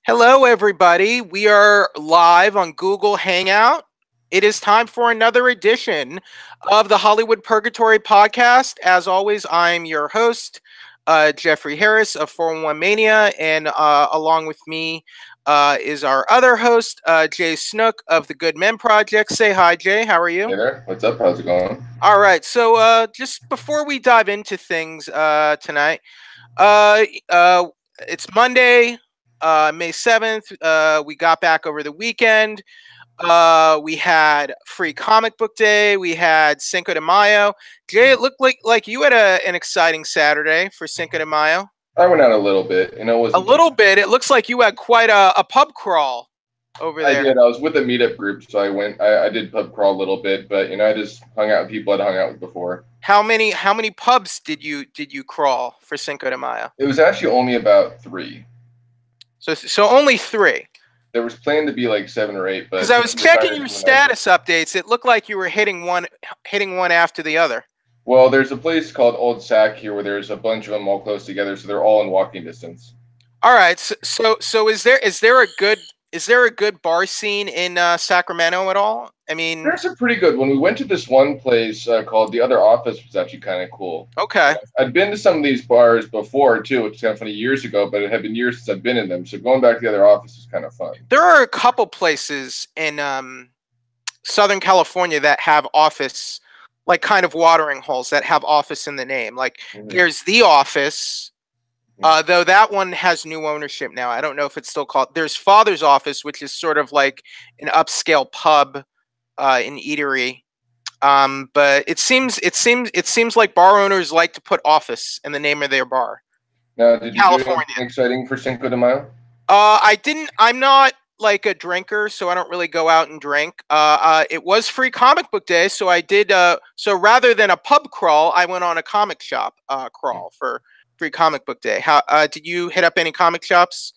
Hello, everybody. We are live on Google Hangout. It is time for another edition of the Hollywood Purgatory podcast. As always, I'm your host, Jeffrey Harris of 411 Mania, and along with me is our other host, Jay Snook of the Good Men Project. Say hi, Jay. How are you? Hey there, what's up? How's it going? All right. So, just before we dive into things tonight, uh, uh, it's Monday, May 7th. We got back over the weekend. We had Free Comic Book Day. We had Cinco de Mayo. Jay, it looked like you had an exciting Saturday for Cinco de Mayo. I went out a little bit, it A wasn't too little bad. bit. It looks like you had quite a pub crawl over I there. did. I was with a meetup group, so I went. I did pub crawl a little bit, but I just hung out with people I'd hung out with before. How many pubs did you crawl for Cinco de Mayo? It was actually only about 3. So only three. There was planned to be like 7 or 8, Because but I was checking your status updates, it looked like you were hitting one after the other. Well, there's a place called Old Sac here where there's a bunch of them all close together, so they're all in walking distance. All right. So is there a good bar scene in Sacramento at all? I mean, There's a pretty good one. We went to this one place called The Other Office, which was actually kind of cool. okay. I'd been to some of these bars before too, which is kind of funny, years ago, but it had been years since I've been in them. So going back to The Other Office is kind of fun. There are a couple places in Southern California that have office, like kind of watering holes that have office in the name. Like there's The Office. Though that one has new ownership now. I don't know if it's still called. There's Father's Office, which is sort of like an upscale pub in eatery. But it seems like bar owners like to put office in the name of their bar. Now, did you do California. anything exciting for Cinco de Mayo? I didn't. I'm not like a drinker, so I don't really go out and drink. It was Free Comic Book Day, so I did. So rather than a pub crawl, I went on a comic shop crawl for Free Comic Book Day. How did you hit up any comic shops?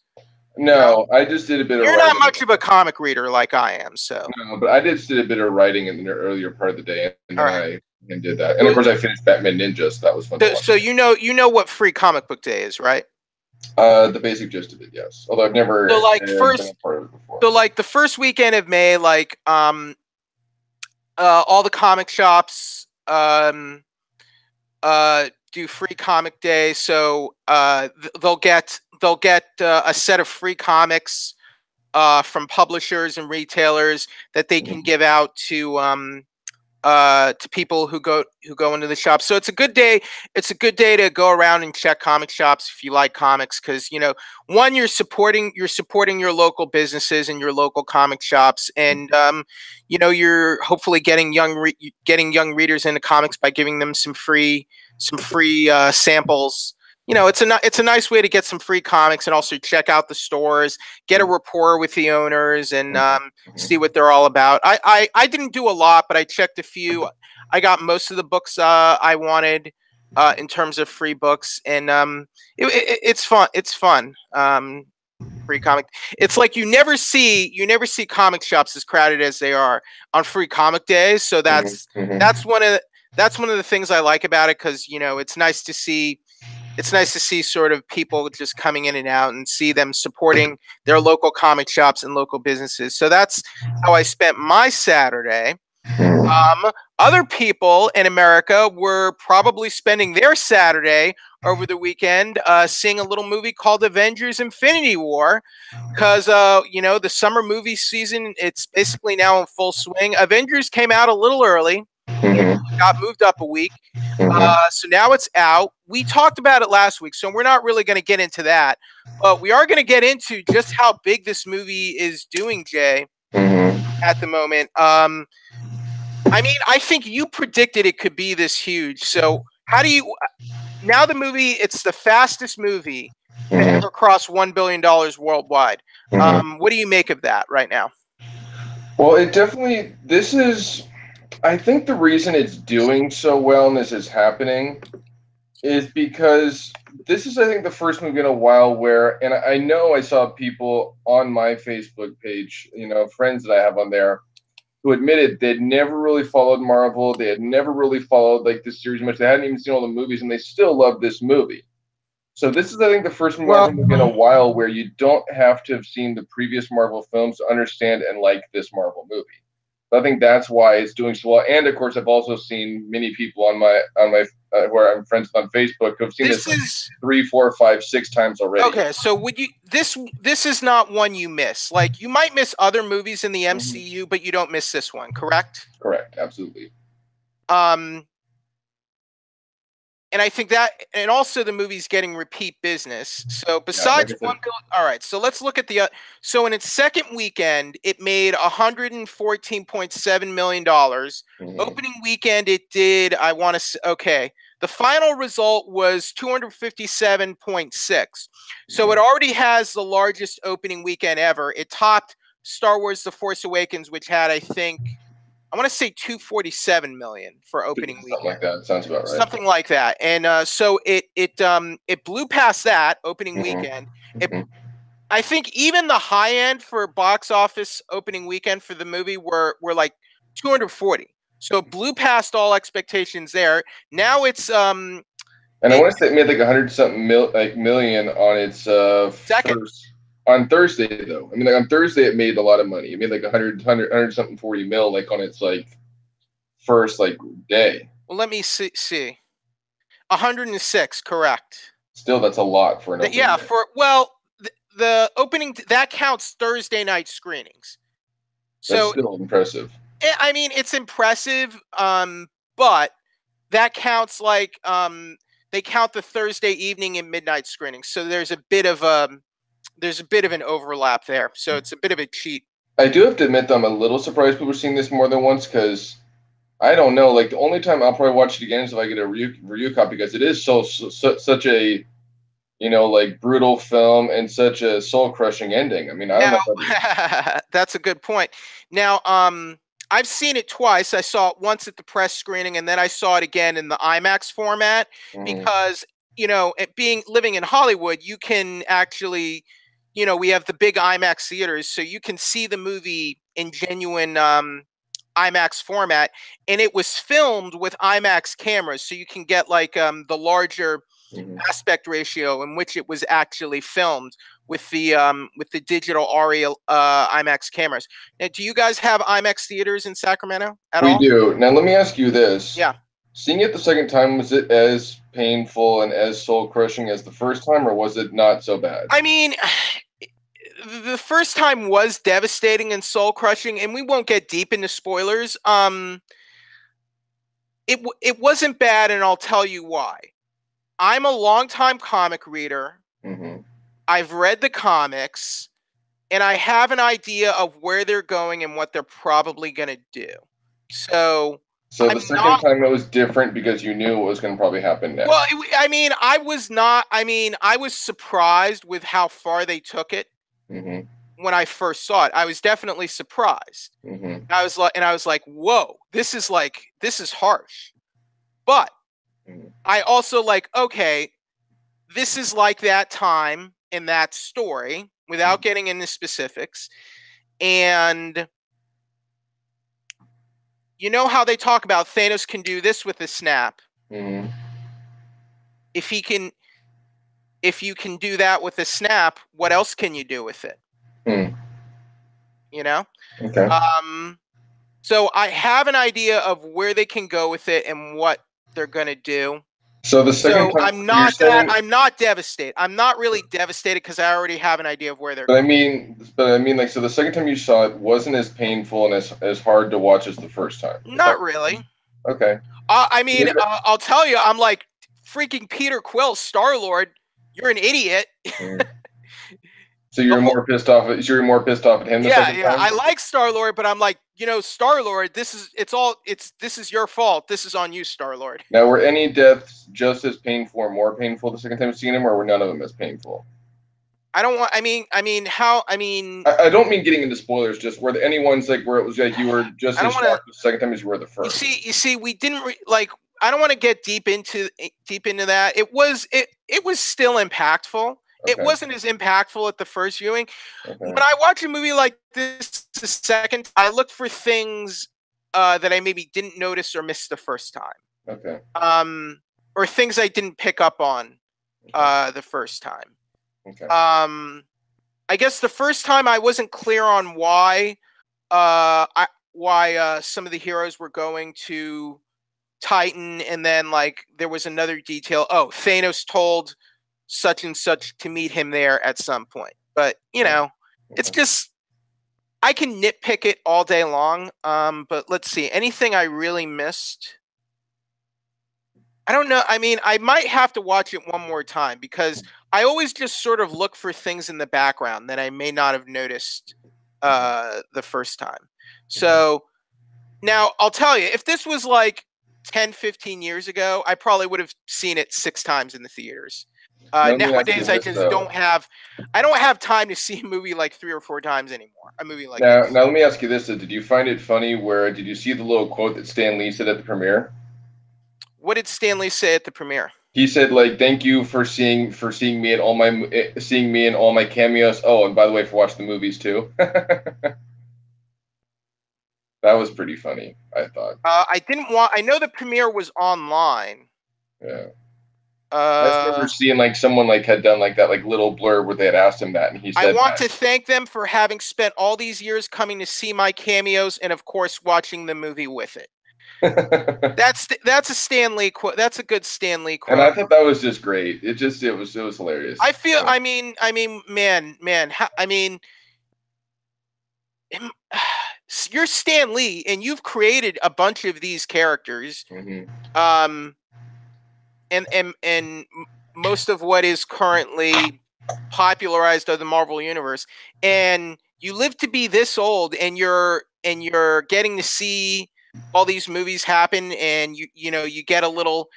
No, I just did a bit of You're writing. not much of a comic reader like I am, so. No, but I just did a bit of writing in the earlier part of the day, and then All right. I did that. And of course, I finished Batman Ninja, so that was fun. So you know what Free Comic Book Day is, right? The basic gist of it, yes. Although I've never So, like, been first- a part of it before. So like the first weekend of May, like all the comic shops do Free Comic Day, so they'll get a set of free comics from publishers and retailers that they can give out to people who go into the shop. So it's a good day. It's a good day to go around and check comic shops if you like comics, because one, you're supporting your local businesses and your local comic shops, and you're hopefully getting young readers into comics by giving them some free samples. It's a nice way to get some free comics and also check out the stores, get a rapport with the owners, and see what they're all about. I didn't do a lot, but I checked a few. I got most of the books I wanted in terms of free books, and it's fun. It's fun. Free comic. It's like you never see comic shops as crowded as they are on Free Comic Day. So that's one of the things I like about it, because it's nice to see. It's nice to see sort of people just coming in and out and see them supporting their local comic shops and local businesses. So that's how I spent my Saturday. Other people in America were probably spending their Saturday over the weekend seeing a little movie called Avengers Infinity War, because the summer movie season, it's basically now in full swing. Avengers came out a little early. Got moved up a week. So now it's out. We talked about it last week, so we're not really going to get into that. But we are going to get into just how big this movie is doing, Jay, at the moment. I mean, I think you predicted it could be this huge. So how do you... Now the movie, it's the fastest movie to ever cross $1 billion worldwide. What do you make of that right now? Well, I think the reason it's doing so well and this is happening is because this is, I think, the first movie in a while where, and I know I saw people on my Facebook page, friends that I have on there, who admitted they'd never really followed Marvel. They had never really followed like this series much. They hadn't even seen all the movies, and they still loved this movie. So this is, I think, the first Well, Marvel movie in a while where you don't have to have seen the previous Marvel films to understand and like this Marvel movie. So I think that's why it's doing so well. And of course, I've also seen many people on my where I'm friends with on Facebook who have seen this this like is 3, 4, 5, 6 times already. okay. So would you this is not one you miss. Like you might miss other movies in the MCU, but you don't miss this one, correct? Correct, absolutely. Um, and I think that, and also the movie's getting repeat business. So Yeah, like besides I said, one bill, all right. So let's look at the. So in its second weekend, it made $114.7 million. Opening weekend, it did. I want to. Okay, the final result was 257.6. So it already has the largest opening weekend ever. It topped Star Wars: The Force Awakens, which had, I think, I want to say 247 million for opening something weekend. like that sounds about right. Something like that. And so it blew past that opening weekend. It, I think even the high end for box office opening weekend for the movie were like 240. So it blew past all expectations there. Now it's And I want to say it made like 100-something million on its second. first on Thursday though. I mean, like on Thursday it made a lot of money. It made like 100 something 40 mil like on its like first like day. Well, let me see. 106, correct. Still, that's a lot for an opening Yeah, day. for well, the opening that counts Thursday night screenings. That's So still impressive. I mean, it's impressive, but that counts like they count the Thursday evening and midnight screenings. So there's a bit of an overlap there. So it's a bit of a cheat. I do have to admit that I'm a little surprised people are seeing this more than once because I don't know. Like the only time I'll probably watch it again is if I get a review copy because it is such a like brutal film and such a soul crushing ending. I mean, I don't Now, know if that's a good point. Now, I've seen it twice. I saw it once at the press screening, and then I saw it again in the IMAX format because living in Hollywood, you can actually, we have the big IMAX theaters, so you can see the movie in genuine IMAX format, and it was filmed with IMAX cameras, so you can get like the larger aspect ratio in which it was actually filmed with the digital ARRI IMAX cameras. Now, do you guys have IMAX theaters in Sacramento at we all? do. Now, let me ask you this. Yeah. Seeing it the second time, was it as painful and as soul crushing as the first time, or was it not so bad? I mean, the first time was devastating and soul crushing, and we won't get deep into spoilers. It wasn't bad, and I'll tell you why. I'm a longtime comic reader. I've read the comics, and I have an idea of where they're going and what they're probably going to do. So the second time it was different because you knew what was going to probably happen next. Well, I mean, I was not. I mean, I was surprised with how far they took it when I first saw it. I was definitely surprised. I was like, whoa, this is harsh. But I also like, okay, this is like that time in that story without getting into specifics. And you know how they talk about Thanos can do this with a snap. If you can do that with a snap, what else can you do with it? You know? Okay. So I have an idea of where they can go with it and what they're going to do. So the second time, I'm not devastated. I'm not really devastated because I already have an idea of where they're going. But I mean, like, so the second time you saw it wasn't as painful and as hard to watch as the first time. Not really. Okay. I mean, I'll tell you, I'm like freaking Peter Quill, Star-Lord. You're an idiot. So you're more pissed off. You're more pissed off at him. Yeah. I like Star-Lord, but I'm like, Star-Lord. This is your fault. This is on you, Star-Lord. Now, were any deaths just as painful or more painful the second time you've seen him, or were none of them as painful? I don't want. I mean, I don't mean getting into spoilers. Just were there any ones like where it was like you were just as shocked the second time as you were the first? You see, we didn't like. I don't want to get deep into that. It was still impactful. Okay. It wasn't as impactful at the first viewing. Okay. When I watch a movie like this the second, I look for things that I maybe didn't notice or miss the first time. Okay. Or things I didn't pick up on The first time. Okay. I guess the first time I wasn't clear on why some of the heroes were going to Titan, and then like there was another detail. Oh, Thanos told such and such to meet him there at some point. But it's just I can nitpick it all day long. But let's see. Anything I really missed? I don't know. I mean, I might have to watch it one more time because I always just sort of look for things in the background that I may not have noticed the first time. So now I'll tell you, if this was like 10, 15 years ago, I probably would have seen it 6 times in the theaters. Nowadays, I just don't have time to see a movie like 3 or 4 times anymore. A movie like now, this. now let me ask you this: did you find it funny? Did you see the little quote that Stan Lee said at the premiere? What did Stan Lee say at the premiere? He said, like, "Thank you for seeing me and all my cameos. Oh, and by the way, for watching the movies too." That was pretty funny, I thought. I know the premiere was online. Yeah. I just remember seeing like someone like had done like that like little blurb where they had asked him that, and he said, "I want to thank them for having spent all these years coming to see my cameos, and of course watching the movie with it." That's a Stan Lee quote. That's a good Stan Lee quote. And I thought that was just great. It was hilarious. I feel. I mean, man. You're Stan Lee, and you've created a bunch of these characters. Mm-hmm. And most of what is currently popularized of the Marvel universe, and you live to be this old, and you're getting to see all these movies happen, and you get a little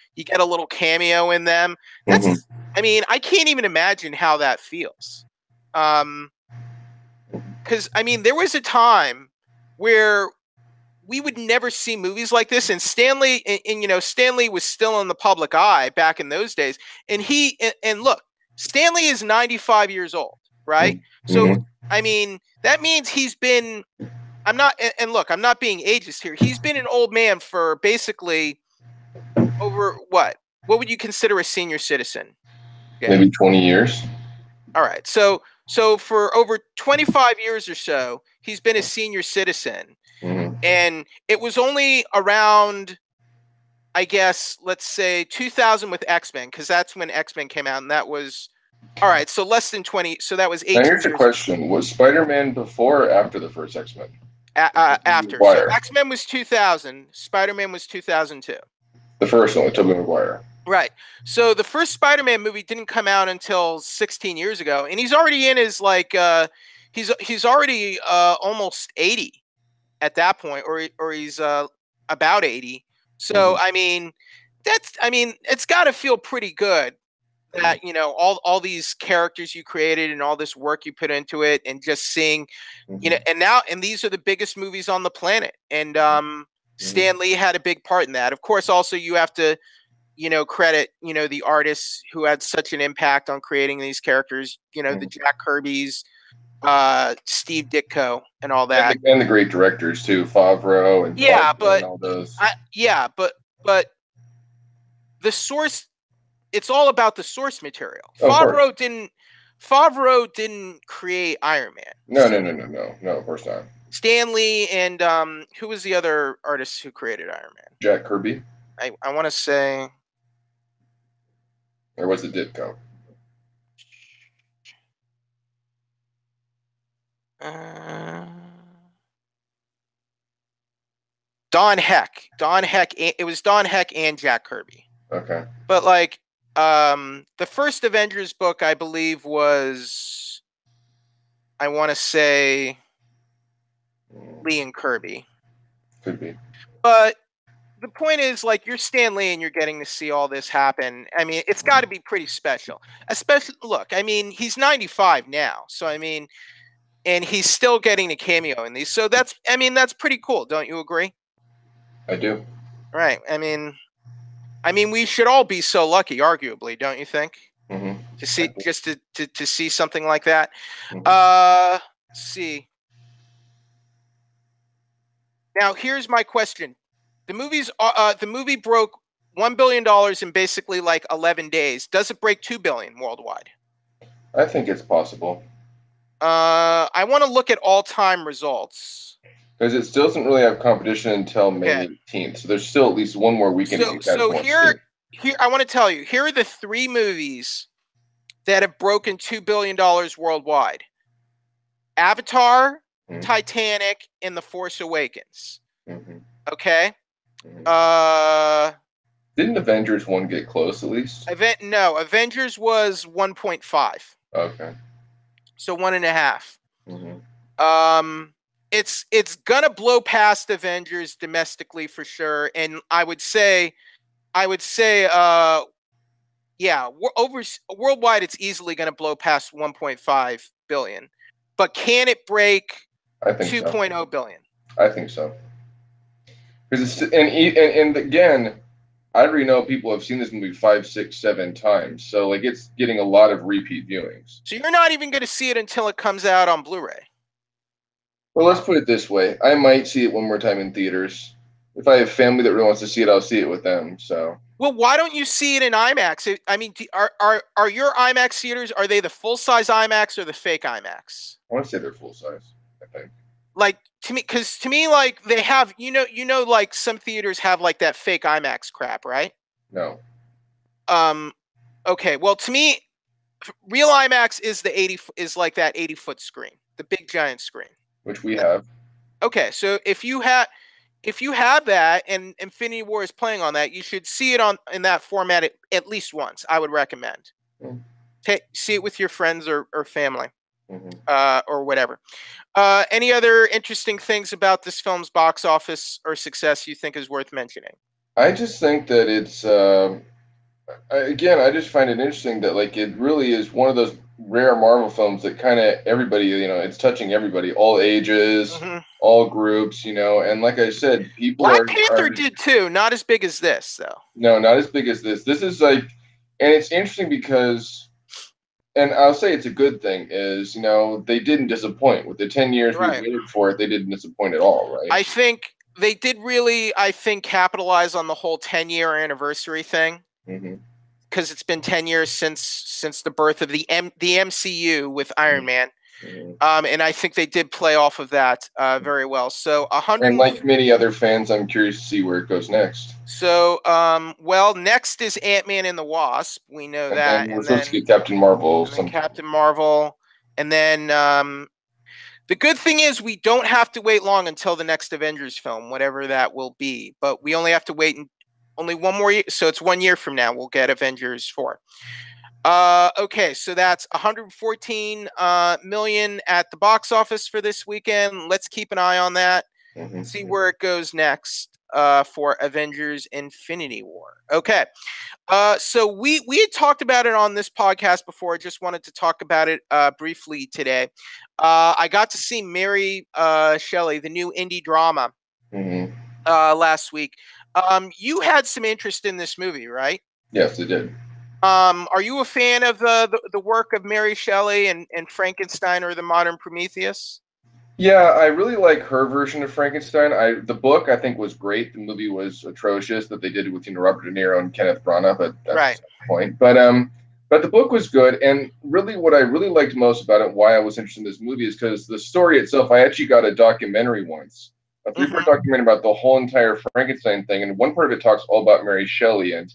cameo in them. That's I mean, I can't even imagine how that feels. Because I mean, there was a time where we would never see movies like this, and Stanley Stanley was still in the public eye back in those days, and look, Stanley is 95 years old, right? So I mean, that means he's been I'm not being ageist here. He's been an old man for basically over what would you consider a senior citizen? Yeah. Maybe 20 years. All right. So for over 25 years or so, he's been a senior citizen. Mm-hmm. And it was only around, I guess, let's say 2000 with X-Men, because that's when X-Men came out, and that was all right. So less than 20. So that was 18 Now here's a question: was Spider-Man before or after the first X-Men? After. So X-Men was 2000. Spider-Man was 2002. The first one with Tobey Maguire. Right. So the first Spider-Man movie didn't come out until 16 years ago, and he's already in his he's already almost 80 at that point, or he's about 80. So I mean, it's got to feel pretty good that all these characters you created and all this work you put into it, and just seeing and these are the biggest movies on the planet, and Stan Lee had a big part in that. Of course, also you have to credit the artists who had such an impact on creating these characters, the Jack Kirby's, Steve Ditko, and all that, and the great directors too, Favreau and and all those. But the source, it's all about the source material. Favreau didn't create Iron Man. No, of course not. Stan Lee and who was the other artist who created Iron Man? Jack Kirby. I want to say, or was it Ditko? Don Heck. It was Don Heck and Jack Kirby. Okay. But like the first Avengers book, I believe, was, I want to say, Lee and Kirby. Could be. But the point is, like, you're Stan Lee and you're getting to see all this happen. I mean, it's got to be pretty special. Especially, look, I mean, he's 95 now. So, I mean, and he's still getting a cameo in these. So that's pretty cool. Don't you agree? I do. Right. I mean, we should all be so lucky, arguably, don't you think? Mm-hmm. To see, just to see something like that. Mm-hmm. Let's see. Now, here's my question. The movie broke $1 billion in basically like 11 days. Does it break 2 billion worldwide? I think it's possible. I want to look at all-time results. Because it still doesn't really have competition until May Okay. 18th. So there's still at least one more weekend that you guys So won't see. here I want to tell you, here are the 3 movies that have broken $2 billion worldwide. Avatar, Mhm. Titanic, and The Force Awakens. Mhm. Okay? Mhm. Didn't Avengers 1 get close at least? Avengers was 1.5. Okay. So 1.5. Mhm. It's gonna blow past Avengers domestically for sure, and I would say, yeah, over worldwide, it's easily gonna blow past 1.5 billion. But can it break I think so. 2.0 billion? I think so. Because it's and again, I already know people have seen this movie 5, 6, 7 times. So like it's getting a lot of repeat viewings. So you're not even going to see it until it comes out on Blu-ray. Well, let's put it this way: I might see it one more time in theaters. If I have family that really wants to see it, I'll see it with them. So. Well, why don't you see it in IMAX? I mean, are your IMAX theaters, are they the full-size IMAX or the fake IMAX? I want to say they're full size. I think. Like to me, because to me, like they have, like some theaters have like that fake IMAX crap, right? No. Okay. Well, to me, real IMAX is like that 80-foot screen, the big giant screen. Which we have. Okay, so if you have that and Infinity War is playing on that, you should see it in that format at least once. I would recommend. See it with your friends or family, or whatever. Any other interesting things about this film's box office or success you think is worth mentioning? I just think that it's again, I just find it interesting that like it really is one of those rare Marvel films that kind of everybody, it's touching everybody, all ages, all groups, and like I said, people Black are Panther did too, not as big as this though. No, not as big as this. This is like, and it's interesting because, and I'll say it's a good thing is, they didn't disappoint with the 10 years we waited for it. They didn't disappoint at all, right? I think they did really, capitalize on the whole 10-year anniversary thing. Because it's been 10 years since the birth of the MCU with Iron Man. And I think they did play off of that very well. So 100. And like many other fans, I'm curious to see where it goes next. So, well, next is Ant-Man and the Wasp. We know that. And we're supposed to get Captain Marvel. Captain Marvel. And then the good thing is we don't have to wait long until the next Avengers film, whatever that will be. But we only have to wait only one more year. So it's 1 year from now we'll get Avengers 4. Okay, so that's 114 million at the box office for this weekend. Let's keep an eye on that. See where it goes next for Avengers Infinity War. Okay. So we had talked about it on this podcast before. I just wanted to talk about it briefly today. I got to see Mary Shelley, the new indie drama, last week. You had some interest in this movie, right? Yes, I did. Are you a fan of the work of Mary Shelley and Frankenstein or the Modern Prometheus? Yeah, I really like her version of Frankenstein. The book I think was great. The movie was atrocious that they did with Robert De Niro and Kenneth Branagh, but that's the point. But the book was good, and really what I really liked most about it, why I was interested in this movie, is because the story itself. I actually got a documentary once, a 3-part documentary about the whole entire Frankenstein thing, and one part of it talks all about Mary Shelley, and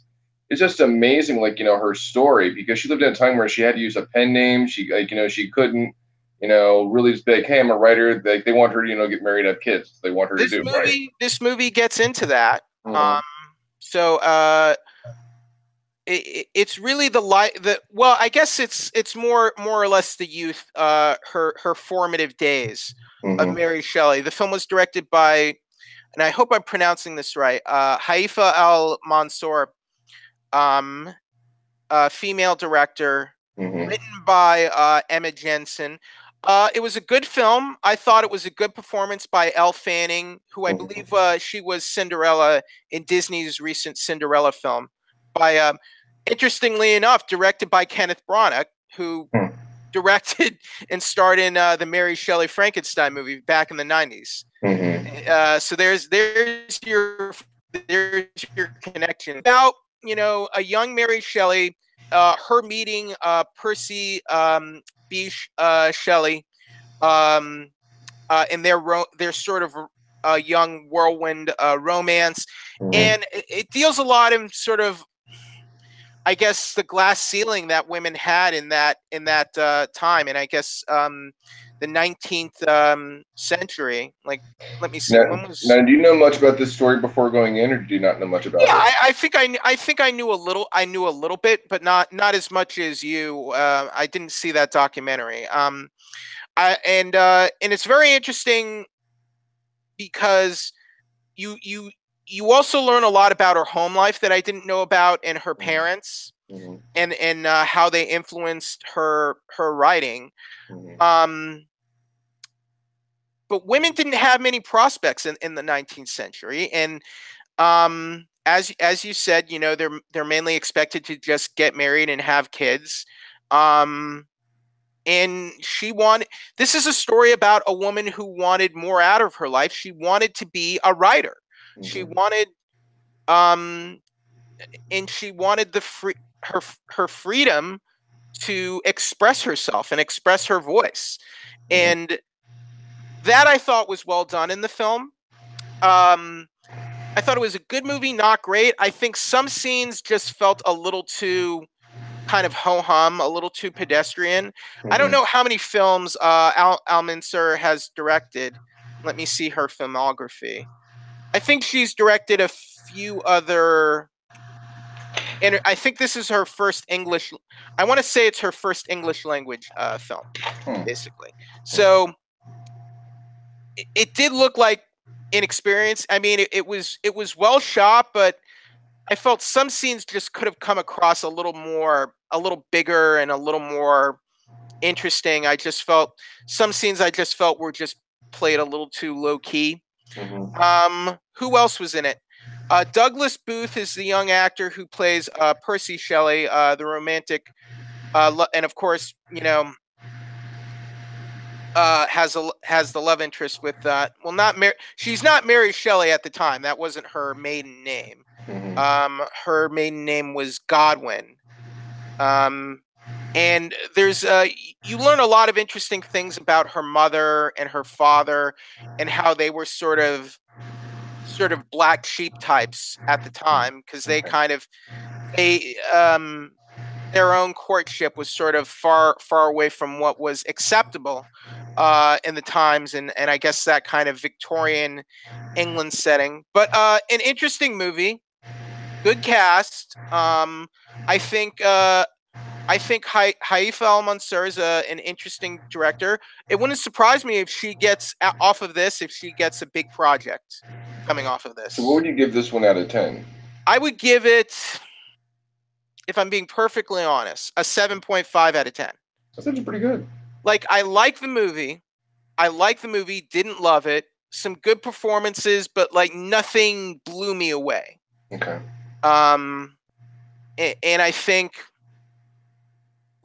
it's just amazing, like her story, because she lived in a time where she had to use a pen name. She she couldn't. Really just be like, hey, I'm a writer. They want her to, get married, have kids. They want her to do right. This movie gets into that. It's really well, I guess it's more or less the youth, her formative days of Mary Shelley. The film was directed by, and I hope I'm pronouncing this right, Haifa Al-Mansour, female director, written by Emma Jensen. It was a good film. I thought it was a good performance by Elle Fanning, who I believe she was Cinderella in Disney's recent Cinderella film. Interestingly enough, directed by Kenneth Branagh, who directed and starred in the Mary Shelley Frankenstein movie back in the 90s. So there's your there's your connection. About, a young Mary Shelley, her meeting Percy Shelley, in their sort of young whirlwind romance, and it deals a lot in sort of, I guess, the glass ceiling that women had in that time, and I guess the 19th century. Like, let me see. Now, do you know much about this story before going in, or do you not know much about it? I think I knew a little. I knew a little bit, but not as much as you. I didn't see that documentary. And it's very interesting because you also learn a lot about her home life that I didn't know about, and her parents, and how they influenced her writing. But women didn't have many prospects in the 19th century, and as you said, they're mainly expected to just get married and have kids. And this is a story about a woman who wanted more out of her life. She wanted to be a writer. She wanted, and she wanted her freedom to express herself and express her voice. And that, I thought, was well done in the film. I thought it was a good movie, not great. I think some scenes just felt a little too kind of ho-hum, a little too pedestrian. I don't know how many films Al Mincer has directed. Let me see her filmography. I think she's directed a few other, and I think this is her first English. I want to say it's her first English language film, basically. So it did look like inexperienced. I mean, it was well shot, but I felt some scenes just could have come across a little bigger and a little more interesting. I just felt some scenes were just played a little too low key. Who else was in it? Douglas Booth is the young actor who plays Percy Shelley, the romantic, and of course, has the love interest with she's not Mary Shelley at the time. That wasn't her maiden name. Her maiden name was Godwin. And there's you learn a lot of interesting things about her mother and her father, and how they were sort of black sheep types at the time, because they their own courtship was sort of far away from what was acceptable in the times, and I guess that kind of Victorian England setting. But an interesting movie, good cast. I think Haifa Al-Mansour is an interesting director. It wouldn't surprise me if she gets off of this, if she gets a big project coming off of this. So what would you give this one out of 10? I would give it, if I'm being perfectly honest, a 7.5 out of 10. That's actually pretty good. Like, I like the movie. Didn't love it. Some good performances, but like nothing blew me away. Okay. And I think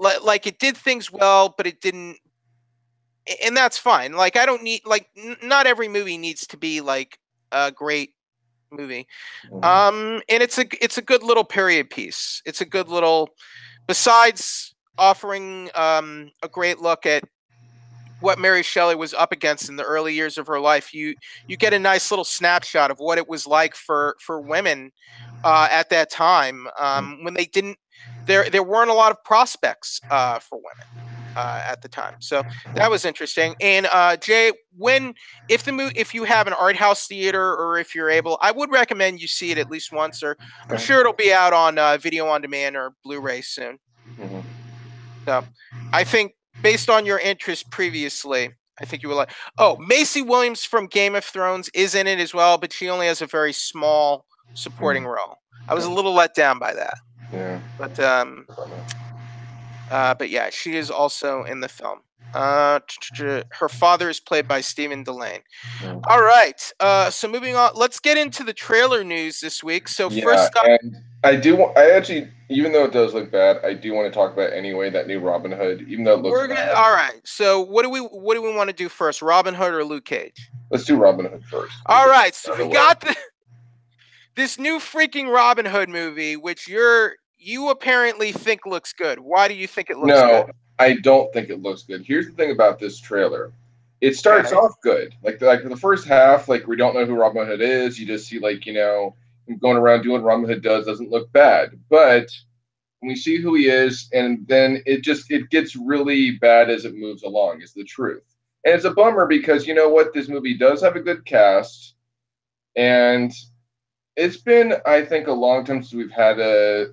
like it did things well, but it didn't, and that's fine. Like, I don't need, like, not every movie needs to be like a great movie. And it's a good little period piece. It's a good little, besides offering a great look at what Mary Shelley was up against in the early years of her life, you get a nice little snapshot of what it was like for women at that time, when they didn't, there weren't a lot of prospects for women at the time. So that was interesting. And Jay, if you have an art house theater, or if you're able, I would recommend you see it at least once, or I'm sure it'll be out on video on demand or Blu-ray soon. So I think, based on your interest previously, I think you will like. Oh, Macy Williams from Game of Thrones is in it as well, but she only has a very small supporting role. I was a little let down by that. Yeah. But yeah, she is also in the film. Her father is played by Stephen Delane. All right. So moving on, let's get into the trailer news this week. So first up, and I actually, even though it does look bad, I do want to talk about anyway that new Robin Hood, even though it looks bad. All right. So what do we want to do first, Robin Hood or Luke Cage? Let's do Robin Hood first. All right. So we got this new freaking Robin Hood movie, which you apparently think looks good. Why do you think it looks good? No, I don't think it looks good. Here's the thing about this trailer. It starts Okay. off good. Like the first half, like we don't know who Robin Hood is. You just see like, him going around doing what Robin Hood doesn't look bad. But when we see who he is, and then it gets really bad as it moves along, is the truth. And it's a bummer because you know what? This movie does have a good cast, and it's been, I think, a long time since we've had a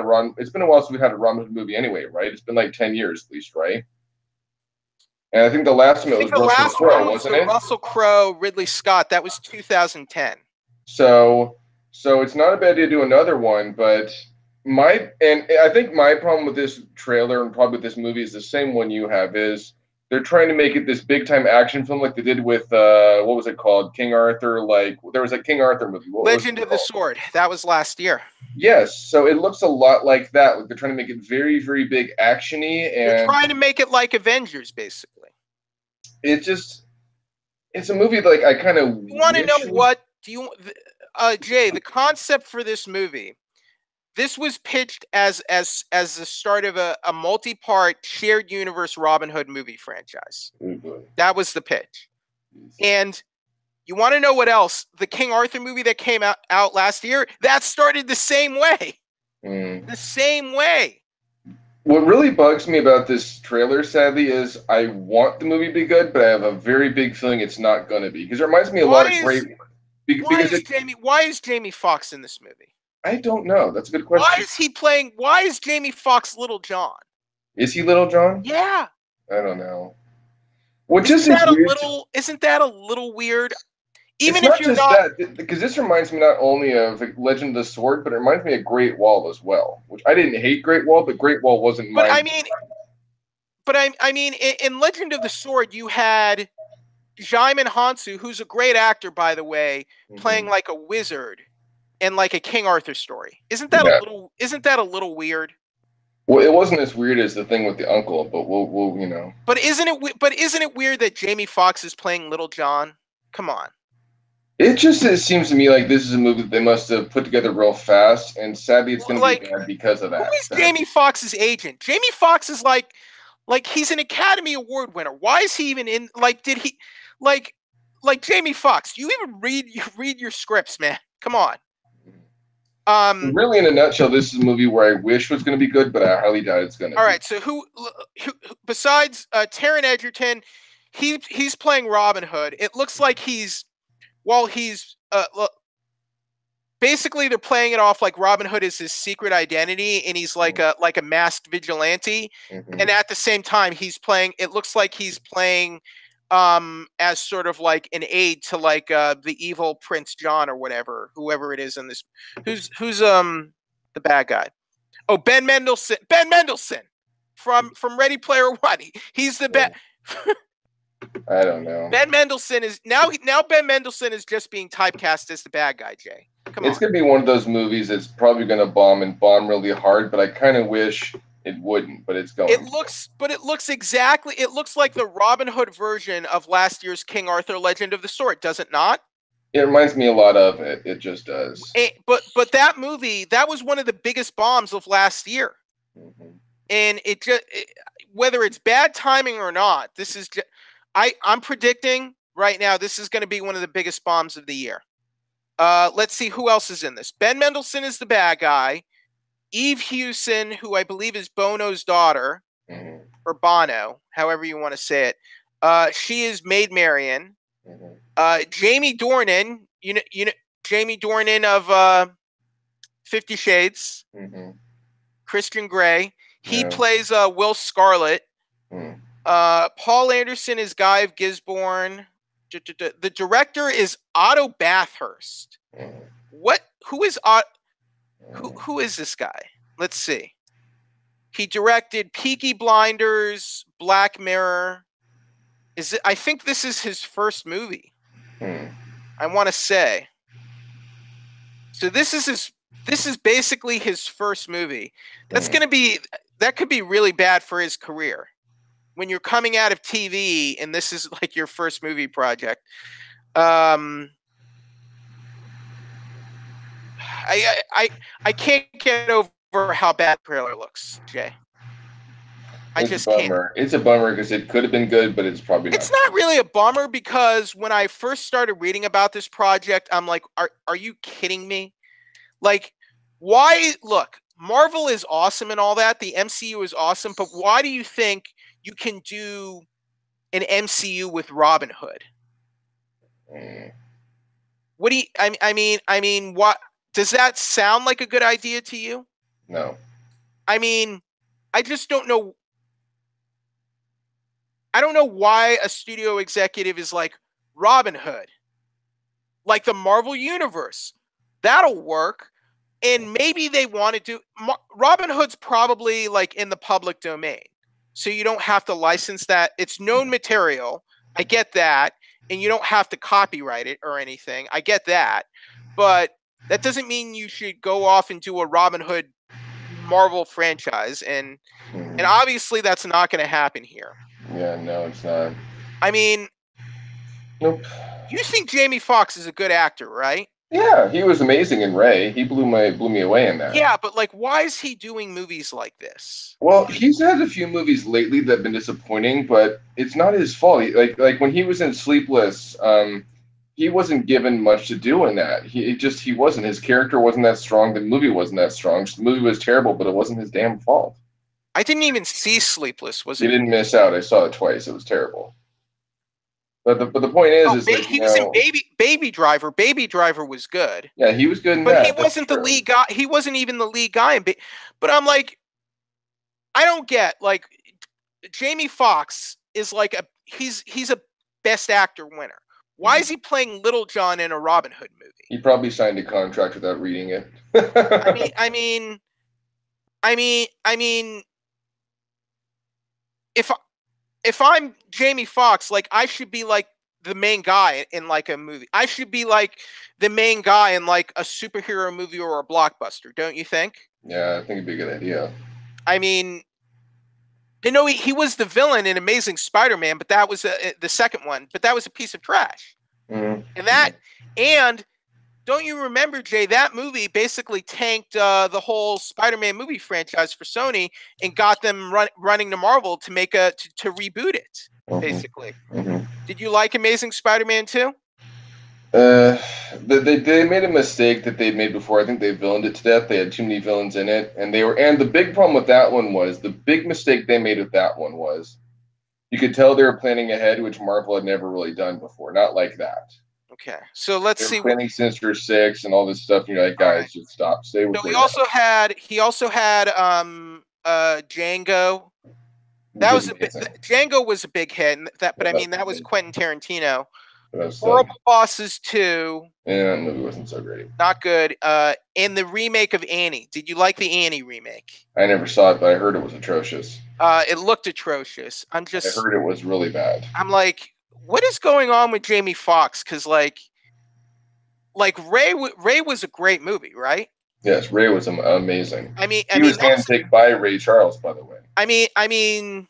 run. It's been a while since we've had a Robin Hood movie anyway, right? It's been like 10 years at least, right? And I think the last I time it think was the Russell last one Crowe, was wasn't the it? Russell Crowe, Ridley Scott. That was 2010. So it's not a bad idea to do another one, but I think my problem with this trailer and probably with this movie is the same one you have, is they're trying to make it this big time action film like they did with what was it called? King Arthur. Like there was a King Arthur movie. What was Legend it of the called? Sword. That was last year. Yes, so it looks a lot like that. Like they're trying to make it very, very big actiony, They're and trying to make it like Avengers, basically. it just it's a movie that, like, I kind of You want to know wish was. what? Do you, Jay? The concept for this movie. This was pitched as the start of a multi-part shared universe Robin Hood movie franchise. That was the pitch. And you want to know what else? The King Arthur movie that came out last year, that started the same way. The same way. What really bugs me about this trailer, sadly, is I want the movie to be good, but I have a very big feeling it's not going to be, because it reminds me a lot of great. Why is Jamie Foxx in this movie? I don't know. That's a good question. Why is Jamie Foxx Little John? Is he Little John? Yeah. I don't know. What just is weird? Isn't that a little weird? Even if you're not, because this reminds me not only of Legend of the Sword, but it reminds me of Great Wall as well. Which I didn't hate Great Wall, but Great Wall wasn't mine. I mean, in Legend of the Sword, you had Jaime Hansu, who's a great actor, by the way, playing like a wizard in like a King Arthur story. Isn't that a little weird? Well, it wasn't as weird as the thing with the uncle, but we'll. But isn't it weird that Jamie Foxx is playing Little John? Come on. It seems to me like this is a movie that they must have put together real fast, and sadly, it's going to be bad because of that. Who is Jamie Foxx's agent? Jamie Foxx is like he's an Academy Award winner. Why is he even in? Did he like Jamie Foxx? Do you even read your scripts, man? Come on. Really, in a nutshell, this is a movie where I wish was going to be good, but I highly doubt it's going to be. All right, so who besides Taron Egerton, he's playing Robin Hood. It looks like he's basically they're playing it off like Robin Hood is his secret identity, and he's like a masked vigilante, and at the same time it looks like he's playing as sort of like an aide to like the evil Prince John or whoever it is in this. Who's the bad guy? Oh, Ben Mendelsohn from Ready Player One. He's the bad. I don't know. Ben Mendelsohn is now Ben Mendelsohn is just being typecast as the bad guy, Jay. It's going to be one of those movies that's probably going to bomb really hard, but I kind of wish it wouldn't, but it's going. It looks like the Robin Hood version of last year's King Arthur Legend of the Sword, does it not? It reminds me a lot of it. It just does. But that movie, that was one of the biggest bombs of last year. And whether it's bad timing or not, I'm predicting right now this is going to be one of the biggest bombs of the year. Let's see who else is in this. Ben Mendelsohn is the bad guy. Eve Hewson, who I believe is Bono's daughter, or Bono, however you want to say it. She is Maid Marian. Jamie Dornan, you know Jamie Dornan of 50 Shades. Christian Grey. He plays Will Scarlet. Paul Anderson is Guy of Gisborne. The director is Otto Bathurst. Who is this guy? Let's see. He directed Peaky Blinders, Black Mirror. I think this is his first movie. I want to say. So this is basically his first movie. That could be really bad for his career. When you're coming out of TV and this is like your first movie project. I can't get over how bad the trailer looks, Jay. I It's a just can't. bummer. It's a bummer because it could have been good, but it's probably not. It's not really a bummer because when I first started reading about this project, I'm like, are you kidding me? Like, why? Look, Marvel is awesome and all that. The MCU is awesome, but why do you think you can do an MCU with Robin Hood? Mm, What do you? I mean, what does that sound like a good idea to you? no. I mean, I just don't know. I don't know why a studio executive is like Robin Hood, like the Marvel universe. That'll work. And maybe they want to do Robin Hood's probably like in the public domain. So you don't have to license that. It's known material. I get that. And you don't have to copyright it or anything. I get that. But that doesn't mean you should go off and do a Robin Hood Marvel franchise. And obviously that's not going to happen here. Yeah, no, it's not. I mean, Nope. you think Jamie Foxx is a good actor, right? Yeah, he was amazing in Ray. He blew me away in that. Yeah, but like, why is he doing movies like this? Well, he's had a few movies lately that have been disappointing, but it's not his fault. Like when he was in Sleepless, he wasn't given much to do in that. He wasn't. His character wasn't that strong. The movie wasn't that strong. The movie was terrible, but it wasn't his damn fault. I didn't even see Sleepless. Was You it? didn't miss out. I saw it twice. It was terrible. But the point is like, he was in Baby Driver. Baby Driver was good. Yeah, he was good in but that. He wasn't the lead guy. He wasn't even the lead guy. But I'm like, I don't get like Jamie Foxx is like he's a Best Actor winner. Why is he playing Little John in a Robin Hood movie? He probably signed a contract without reading it. I mean, if I'm Jamie Foxx, like I should be like the main guy in like a movie. I should be like the main guy in like a superhero movie or a blockbuster, don't you think? Yeah, I think it'd be a good idea. I mean, you know, he was the villain in Amazing Spider-Man, but that was the second one. But that was a piece of trash. Mm-hmm. And don't you remember, Jay? That movie basically tanked the whole Spider-Man movie franchise for Sony and got them running to Marvel to make to reboot it. Basically, Did you like Amazing Spider-Man 2? They made a mistake that they'd made before. I think they villained it to death. They had too many villains in it, and the big problem with that one was the big mistake they made with that one was you could tell they were planning ahead, which Marvel had never really done before. Not like that. Okay, so let's see. Planning Sinister Six and all this stuff. And you're like, guys, just stop. Stay with. So he also had Django. That was Django was a big hit. But I mean that was Quentin Tarantino. Horrible Bosses 2. Yeah, that movie wasn't so great. Not good. And the remake of Annie. Did you like the Annie remake? I never saw it, but I heard it was atrocious. It looked atrocious. I heard it was really bad. I'm like, what is going on with Jamie Foxx? Because like Ray was a great movie, right? Yes, Ray was amazing. I mean, he was handpicked by Ray Charles, by the way. I mean,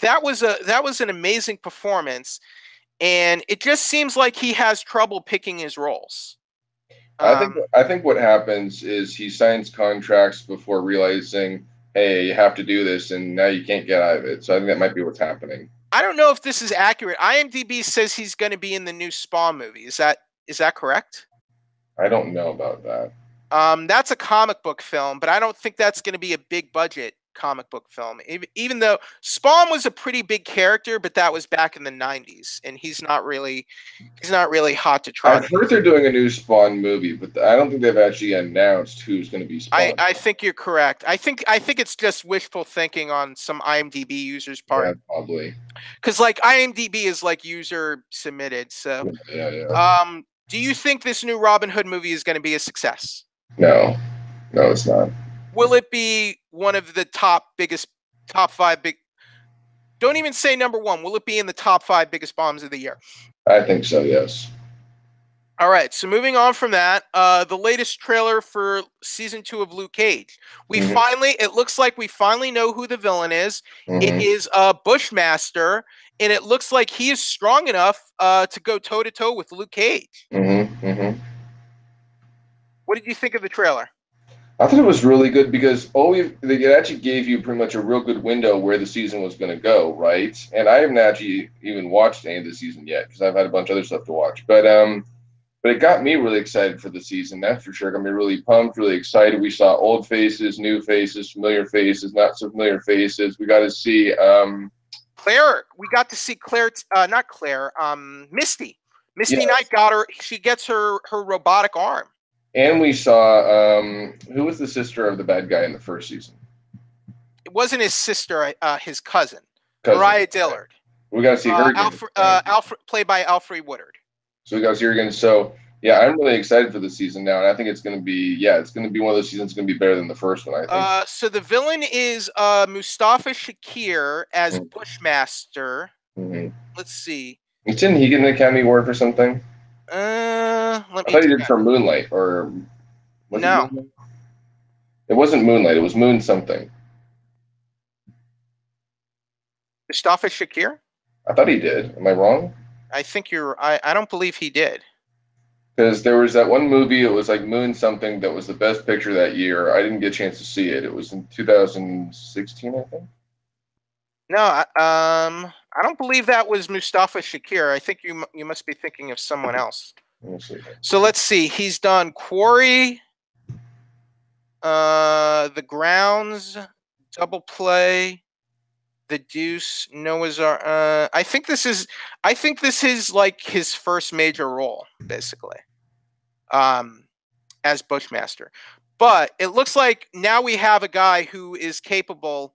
that was an amazing performance, and it just seems like he has trouble picking his roles. I think what happens is he signs contracts before realizing, hey, you have to do this, and now you can't get out of it. So I think that might be what's happening. I don't know if this is accurate. IMDb says he's going to be in the new Spawn movie. Is that correct? I don't know about that. That's a comic book film, but I don't think that's going to be a big budget comic book film. Even though Spawn was a pretty big character, but that was back in the 90s, and he's not really hot to try. I've heard they're doing a new Spawn movie, but I don't think they've actually announced who's going to be Spawn. I think you're correct. I think it's just wishful thinking on some IMDb users' part. Yeah, probably. Because like IMDb is like user submitted. So yeah. Do you think this new Robin Hood movie is going to be a success? No, it's not. Will it be one of the top 5 big? Don't even say number one. Will it be in the top 5 biggest bombs of the year? I think so. Yes. All right. So moving on from that, the latest trailer for season 2 of Luke Cage. It looks like we finally know who the villain is. It is Bushmaster, and it looks like he is strong enough to go toe to toe with Luke Cage. What did you think of the trailer? I thought it was really good because it actually gave you pretty much a real good window where the season was going to go, right? And I haven't actually even watched any of the season yet because I've had a bunch of other stuff to watch. But it got me really excited for the season. That's for sure. Got me really pumped, really excited. We saw old faces, new faces, familiar faces, not so familiar faces. We got to see Claire. We got to see Claire. Not Claire. Misty. Misty yes. Knight got her. She gets her robotic arm. And we saw who was the sister of the bad guy in the first season? It wasn't his sister. His cousin. Cousin. Mariah Dillard. We got to see her again. Alfred, played by Alfred Woodard. So we got to see her again. So yeah, I'm really excited for the season now, and I think it's going to be one of those seasons that's going to be better than the first one. I think. So the villain is Mustafa Shakir as Bushmaster. Mm-hmm. Let's see. Didn't he get an Academy Award for something? I thought he did for Moonlight, or no. It wasn't Moonlight. It was Moon something. Mustafa Shakir? I thought he did. Am I wrong? I think you're. I don't believe he did. Because there was that one movie. It was like Moon something that was the best picture that year. I didn't get a chance to see it. It was in 2016, I think. No, I don't believe that was Mustafa Shakir. I think you must be thinking of someone else. So let's see. He's done Quarry, The Grounds, Double Play, The Deuce, Noah's Ark. I think this is like his first major role, basically, as Bushmaster. But it looks like now we have a guy who is capable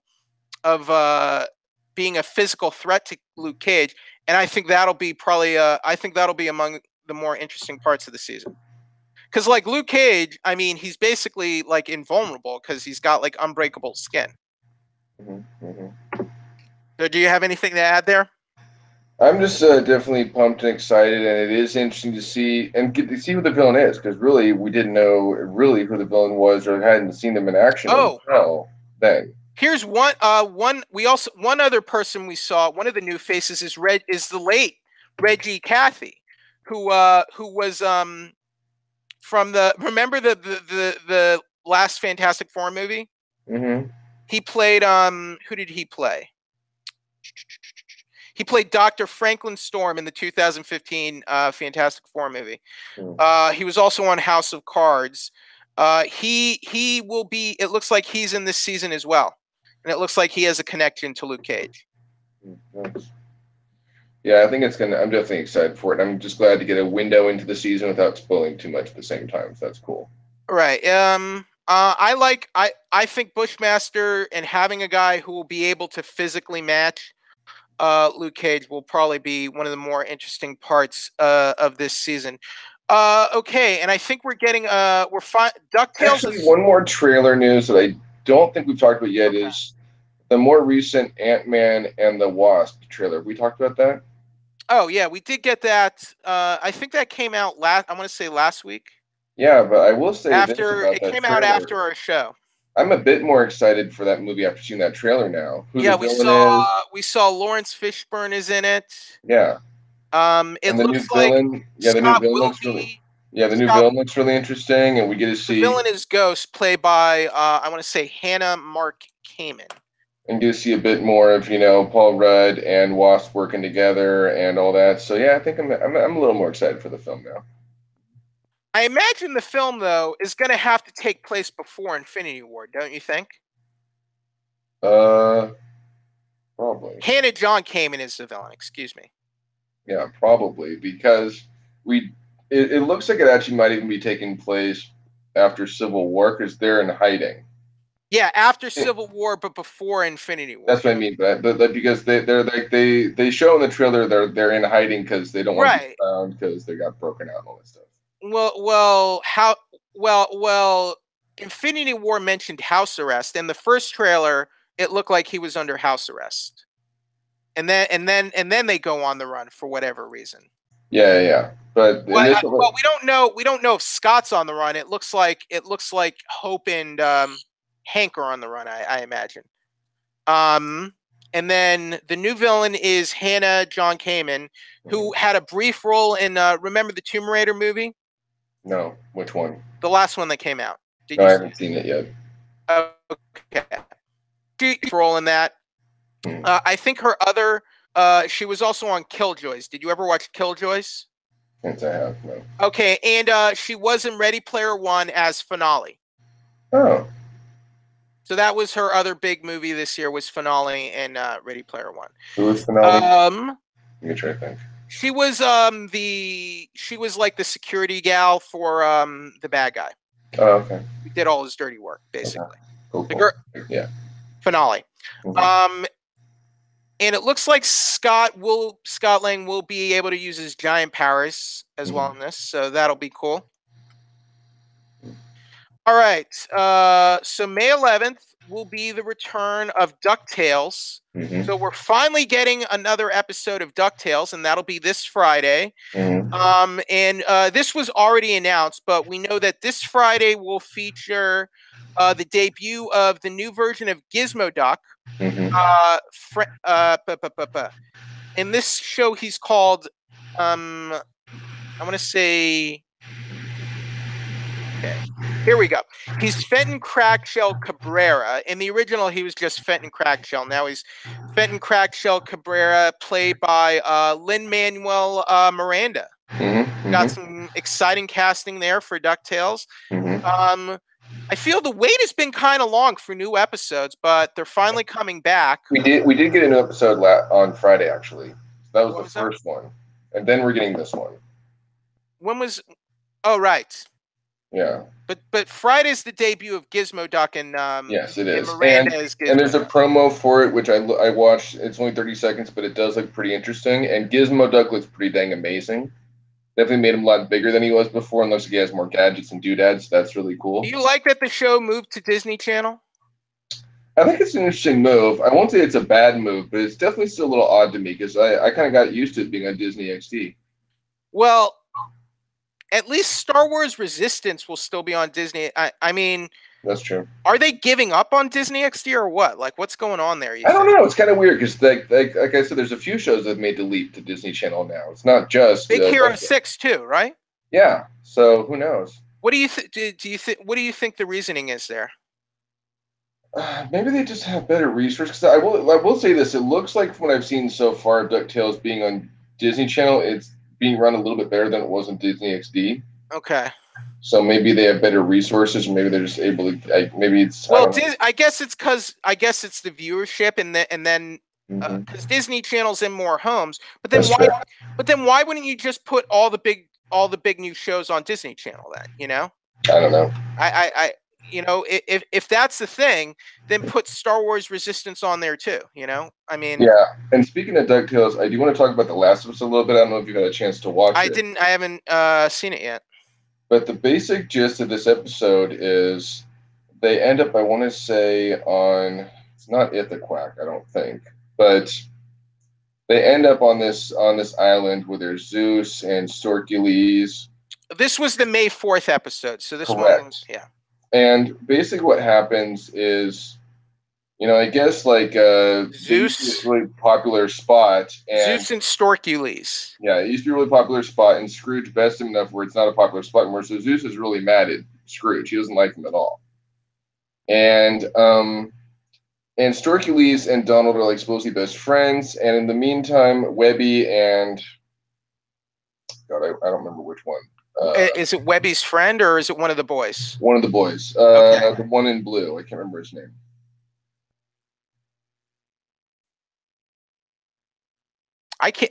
of being a physical threat to Luke Cage, and I think that'll be among the more interesting parts of the season. Because like Luke Cage, I mean, he's basically like invulnerable because he's got like unbreakable skin. So do you have anything to add there? I'm just definitely pumped and excited, and it is interesting to see and get to see who the villain is, because really we didn't know really who the villain was or hadn't seen them in action until then. Here's one other person we saw. One of the new faces is the late Reggie Cathy, who was from the last Fantastic Four movie. Mm-hmm. He played who did he play? He played Dr. Franklin Storm in the 2015 Fantastic Four movie. He was also on House of Cards. He will be. It looks like he's in this season as well, and it looks like he has a connection to Luke Cage. Yeah, I think it's gonna. I'm definitely excited for it. I'm just glad to get a window into the season without spoiling too much at the same time. So that's cool. Right. I think Bushmaster and having a guy who will be able to physically match Luke Cage will probably be one of the more interesting parts of this season. Okay, and I think we're getting DuckTales. Actually, one more trailer news that I don't think we've talked about yet is the more recent Ant-Man and the Wasp trailer. We talked about that? Oh yeah, we did get that. I think that came out I want to say last week. Yeah, but I will say it came out after our show. I'm a bit more excited for that movie after seeing that trailer now. We saw Lawrence Fishburne is in it. Yeah. It looks like the new villain looks really. Yeah, the new villain looks really interesting, and we get to see. The villain is Ghost, played by I want to say Hannah Mark Kamen. And get to see a bit more of Paul Rudd and Wasp working together and all that. So yeah, I think I'm a little more excited for the film now. I imagine the film, though, is going to have to take place before Infinity War, don't you think? Probably. Hannah John Kamen is the villain, excuse me. Yeah, probably, because it looks like it actually might even be taking place after Civil War, because they're in hiding. Yeah, after Civil War, but before Infinity War. That's what I mean, but because they're like they show in the trailer they're in hiding because they don't want to be found because they got broken out and all that stuff. Well, Infinity War mentioned house arrest. In the first trailer, it looked like he was under house arrest, and then they go on the run for whatever reason. Yeah. But we don't know. We don't know if Scott's on the run. It looks like Hope and Hank are on the run. I imagine. And then the new villain is Hannah John Kamen, who had a brief role in remember the Tomb Raider movie? No, which one? The last one that came out. Did No, I you haven't seen it yet. Okay. She's role in that. I think her other. She was also on Killjoys. Did you ever watch Killjoys? Can't say I have, no. Okay, and she was in Ready Player One as Finale. Oh. So that was her other big movie this year, was Finale and Ready Player One. Who was Finale? Let me try to think. She was like the security gal for the bad guy. Oh, okay. He did all his dirty work, basically. Okay. Cool. Yeah. Finale. And it looks like Scott Lang will be able to use his giant powers as well in this, so that'll be cool. All right. So May 11th will be the return of DuckTales. So we're finally getting another episode of DuckTales, and that'll be this Friday. And this was already announced, but we know that this Friday will feature the debut of the new version of Gizmo Duck. In this show, he's called, I want to say, okay, here we go. He's Fenton Crackshell Cabrera. In the original, he was just Fenton Crackshell. Now he's Fenton Crackshell Cabrera, played by Lin-Manuel Miranda. Got some exciting casting there for DuckTales. I feel the wait has been kind of long for new episodes, but they're finally coming back. We did get a new episode on Friday, actually. That was the first one, and then we're getting this one. When was? Oh, right. Yeah. But Friday's the debut of Gizmo Duck, and yes, it is. Miranda is Gizmo. And there's a promo for it, which I watched. It's only 30 seconds, but it does look pretty interesting. And Gizmo Duck looks pretty dang amazing. Definitely made him a lot bigger than he was before, and looks like he has more gadgets and doodads. That's really cool. Do you like that the show moved to Disney Channel? I think it's an interesting move. I won't say it's a bad move, but it's definitely still a little odd to me because I kind of got used to it being on Disney XD. Well, at least Star Wars Resistance will still be on Disney. I mean, that's true. Are they giving up on Disney XD or what? Like, what's going on there? I don't know. It's kind of weird because, like I said, there's a few shows that have made the leap to Disney Channel now. It's not just Big Hero 6 too, right? Yeah. So who knows? What do you think? What do you think the reasoning is there? Maybe they just have better resources. I will say this: it looks like from what I've seen so far, DuckTales being on Disney Channel, it's being run a little bit better than it was on Disney XD. Okay. So maybe they have better resources, or maybe they're just able to. Maybe it's. Well, I guess it's it's the viewership, and then because Disney Channel's in more homes. But then why? True. But then why wouldn't you just put all the big new shows on Disney Channel then? You know. I don't know. You know, if that's the thing, then put Star Wars Resistance on there too. You know, I mean. Yeah, and speaking of DuckTales, I do want to talk about the last episode a little bit. I don't know if you got a chance to watch it. I haven't seen it yet. But the basic gist of this episode is they end up, I want to say, on, it's not Ithaquack, I don't think, but they end up on this island where there's Zeus and Storkules. This was the May 4th episode, so this Correct. One, yeah. And basically what happens is, you know, I guess like Zeus is a really popular spot. And, Zeus and Storkules. Yeah, it used to be a really popular spot, and Scrooge bested him enough where it's not a popular spot anymore. So Zeus is really mad at Scrooge. He doesn't like him at all. And Storkules and Donald are like supposedly best friends. And in the meantime, Webby and God, I don't remember which one. Is it Webby's friend or is it one of the boys? One of the boys. Okay. The one in blue. I can't remember his name. I can't.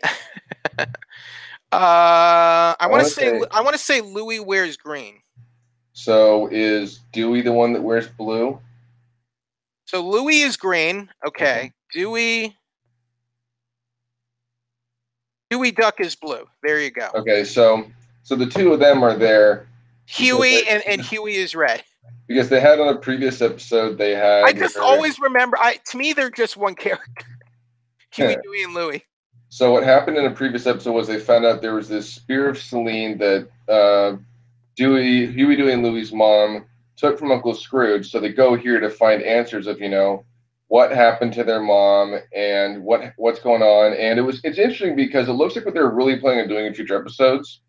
I want to say Louis wears green. So is Dewey the one that wears blue? So Louis is green. Okay. Dewey Duck is blue. There you go. Okay, so the two of them are there. Huey and Huey is red. Because they had on a previous episode, they had. I just always remember. To me, they're just one character. Huey, Dewey, and Louie. So what happened in a previous episode was they found out there was this spear of Selene that Huey, Dewey, and Louie's mom took from Uncle Scrooge. So they go here to find answers of, you know, what happened to their mom and what's going on. And it's interesting because it looks like what they're really planning on doing in future episodes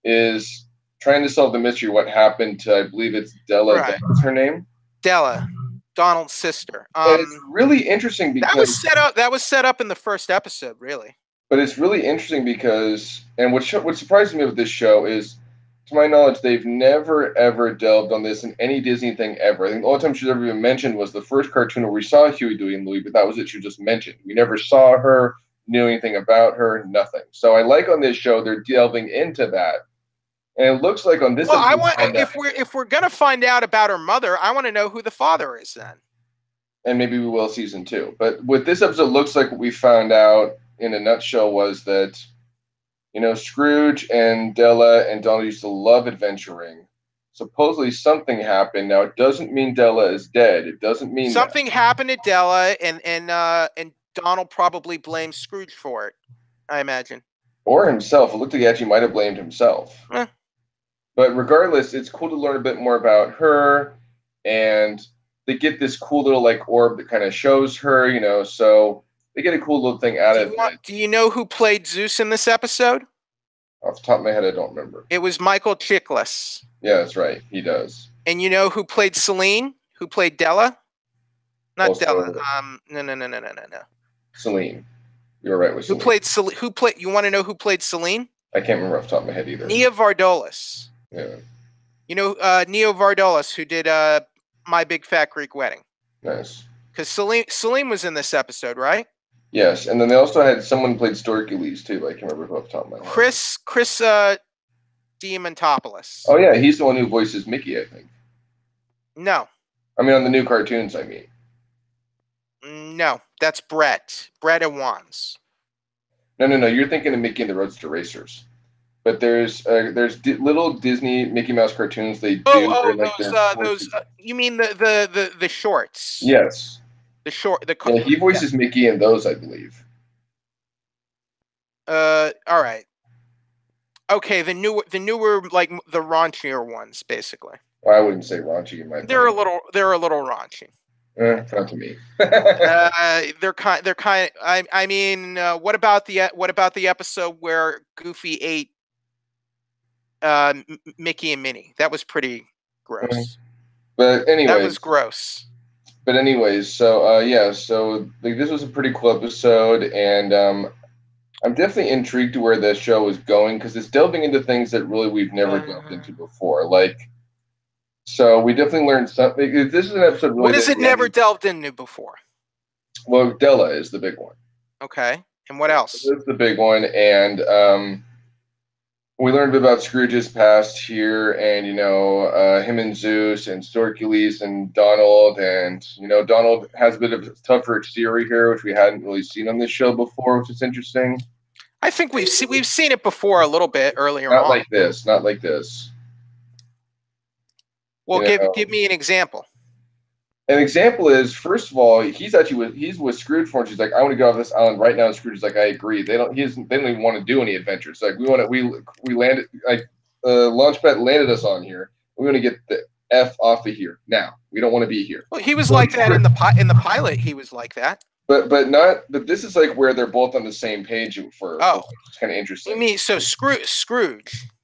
is trying to solve the mystery. What happened to? I believe it's Della. Right. What's her name? Della, Donald's sister. And it's really interesting that because was set up. That was set up in the first episode, really. But it's really interesting because, and what surprises me with this show is, to my knowledge, they've never ever delved on this in any Disney thing ever. I think the only time she's ever even mentioned was the first cartoon where we saw Huey, Dewey, and Louie, but that was it. She just mentioned. We never saw her, knew anything about her, nothing. So I like on this show they're delving into that, and it looks like on this. Well, I want if we're gonna find out about her mother, I want to know who the father is then. And maybe we will season 2. But with this episode, looks like what we found out in a nutshell was that, Scrooge and Della and Donald used to love adventuring. Supposedly something happened. Now it doesn't mean Della is dead. It doesn't mean something happened to Della, and Donald probably blames Scrooge for it, I imagine. Or himself. It looked like he actually might have blamed himself. But regardless, it's cool to learn a bit more about her, and they get this cool little orb that kind of shows her, so they get a cool little thing out of it. Do you know who played Zeus in this episode? Off the top of my head, I don't remember. It was Michael Chiklis. Yeah, that's right. He does. And you know who played Celine? Who played Della? Not also, Della. No. Celine. You're right with Celine. Who played? You want to know who played Celine? I can't remember off the top of my head either. Nia Vardalos. Yeah. You know Nia Vardalos, who did My Big Fat Greek Wedding. Nice. Because Celine was in this episode, right? Yes, and then they also had someone played Storkules too. I can't remember off the top of my head. Chris Diamantopoulos. Oh yeah, he's the one who voices Mickey, I think. No. I mean, on the new cartoons, I mean. No, that's Brett. Brett Owens. No. You're thinking of Mickey and the Roadster Racers. But there's little Disney Mickey Mouse cartoons they do. Those. You mean the shorts? Yes. Yeah, he voices Mickey in those, I believe. All right. Okay, the newer like the raunchier ones, basically. Well, I wouldn't say raunchy in my. They're a little raunchy. Not to me. They're kind. I mean, what about the episode where Goofy ate Mickey and Minnie? That was pretty gross. But anyway, that was gross. But anyways, so this was a pretty cool episode, and I'm definitely intrigued to where the show is going because it's delving into things that really we've never delved into before. So we definitely learned something. This is an episode. Really what has it never delved into before? Well, Della is the big one. Okay, and what else? That's the big one, and we learned a bit about Scrooge's past here, and him and Zeus and Storkules and Donald, and Donald has a bit of a tougher exterior here, which we hadn't really seen on this show before, which is interesting. I think we've seen it before a little bit earlier on. Not like this. Well, give me an example. An example is, first of all, he's with Scrooge for, and she's like, I want to go off this island right now. And Scrooge is like, I agree. They don't even want to do any adventures. Like, we landed, like, Launchpad landed us on here. We want to get the F off of here now. We don't want to be here. Well, he was like that in the pilot. He was like that. But this is like where they're both on the same page for. It's kind of interesting. You mean so Scrooge?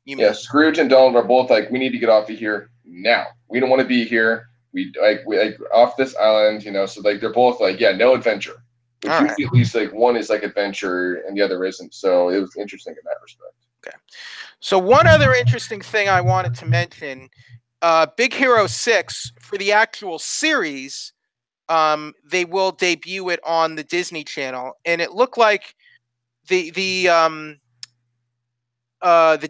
You mean? Yeah, Scrooge and Donald are both like, we need to get off of here now. We don't want to be here. We off this island, so like they're both like, yeah, no adventure. Which usually at least like one is like adventure and the other isn't. So it was interesting in that respect. Okay. So one other interesting thing I wanted to mention, Big Hero 6 for the actual series, they will debut it on the Disney Channel, and it looked like the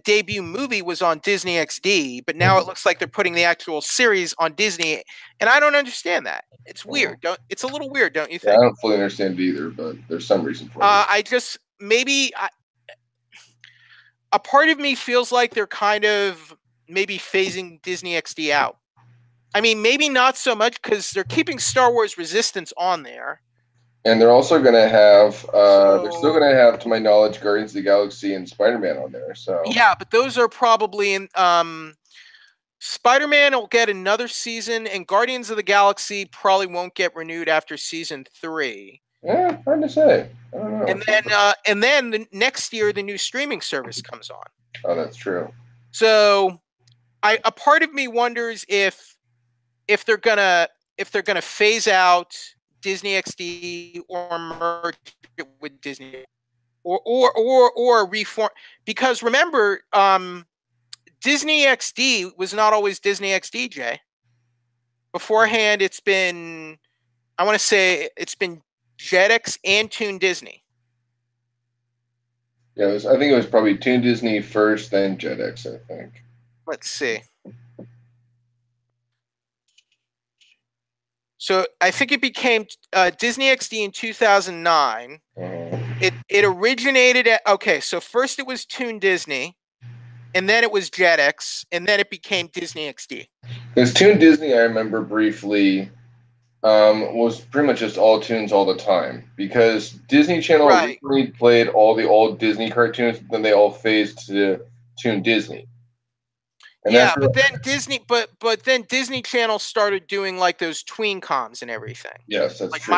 debut movie was on Disney XD, but now it looks like they're putting the actual series on Disney, and I don't understand that. It's weird. It's a little weird, don't you think? Yeah, I don't fully understand it either, but there's some reason for it. A part of me feels like they're kind of maybe phasing Disney XD out. I mean, maybe not so much because they're keeping Star Wars Resistance on there. And they're also going to have, they're still going to have, to my knowledge, Guardians of the Galaxy and Spider-Man on there. So yeah, but those are probably in. Spider-Man will get another season, and Guardians of the Galaxy probably won't get renewed after season 3. Yeah, hard to say. I don't know. And then the next year, the new streaming service comes on. Oh, that's true. So a part of me wonders if they're gonna phase out Disney XD or merge it with Disney or reform, because remember, Disney XD was not always Disney XD, Jay. Beforehand, it's been, I want to say it's been Jetix and Toon Disney. Yeah, I think it was probably Toon Disney first, then Jetix, I think. Let's see. So I think it became Disney XD in 2009. It originated at, okay, so first it was Toon Disney, and then it was Jetix, and then it became Disney XD. Because Toon Disney, I remember briefly, was pretty much just all tunes all the time. Because Disney Channel originally played all the old Disney cartoons, then they all phased to Toon Disney. And yeah, but then Disney, but then Disney Channel started doing like those tween coms and everything. Yes, that's like true.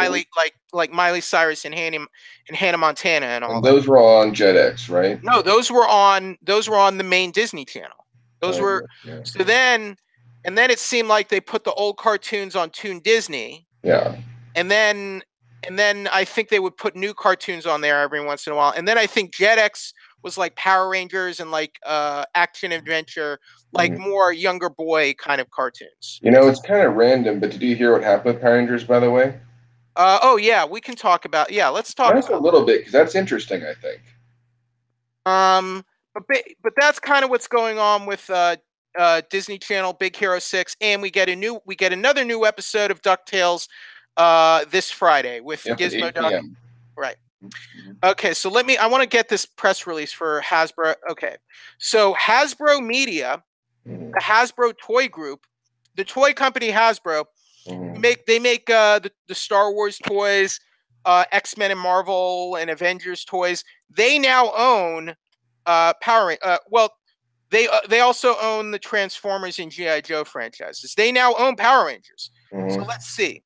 Like Miley Cyrus and Hannah Montana and all. And those were all on Jetix, right? No, those were on the main Disney Channel. Those were so then, and then it seemed like they put the old cartoons on Toon Disney. Yeah. And then I think they would put new cartoons on there every once in a while. And then I think Jetix was like Power Rangers and like action adventure, like more younger boy kind of cartoons. You know, it's kind of random, but did you hear what happened with Power Rangers, by the way? Oh yeah, we can talk about. Yeah, let's talk about a little bit, because that's interesting, I think. But that's kind of what's going on with Disney Channel Big Hero 6, and we get another new episode of DuckTales this Friday with Gizmo Duck. Right. Okay, so I want to get this press release for Hasbro. Okay, so Hasbro Media, the Hasbro Toy Group, the toy company Hasbro, they make the Star Wars toys, X-Men and Marvel and Avengers toys. They now own they also own the Transformers and G.I. Joe franchises. They now own Power Rangers. So let's see.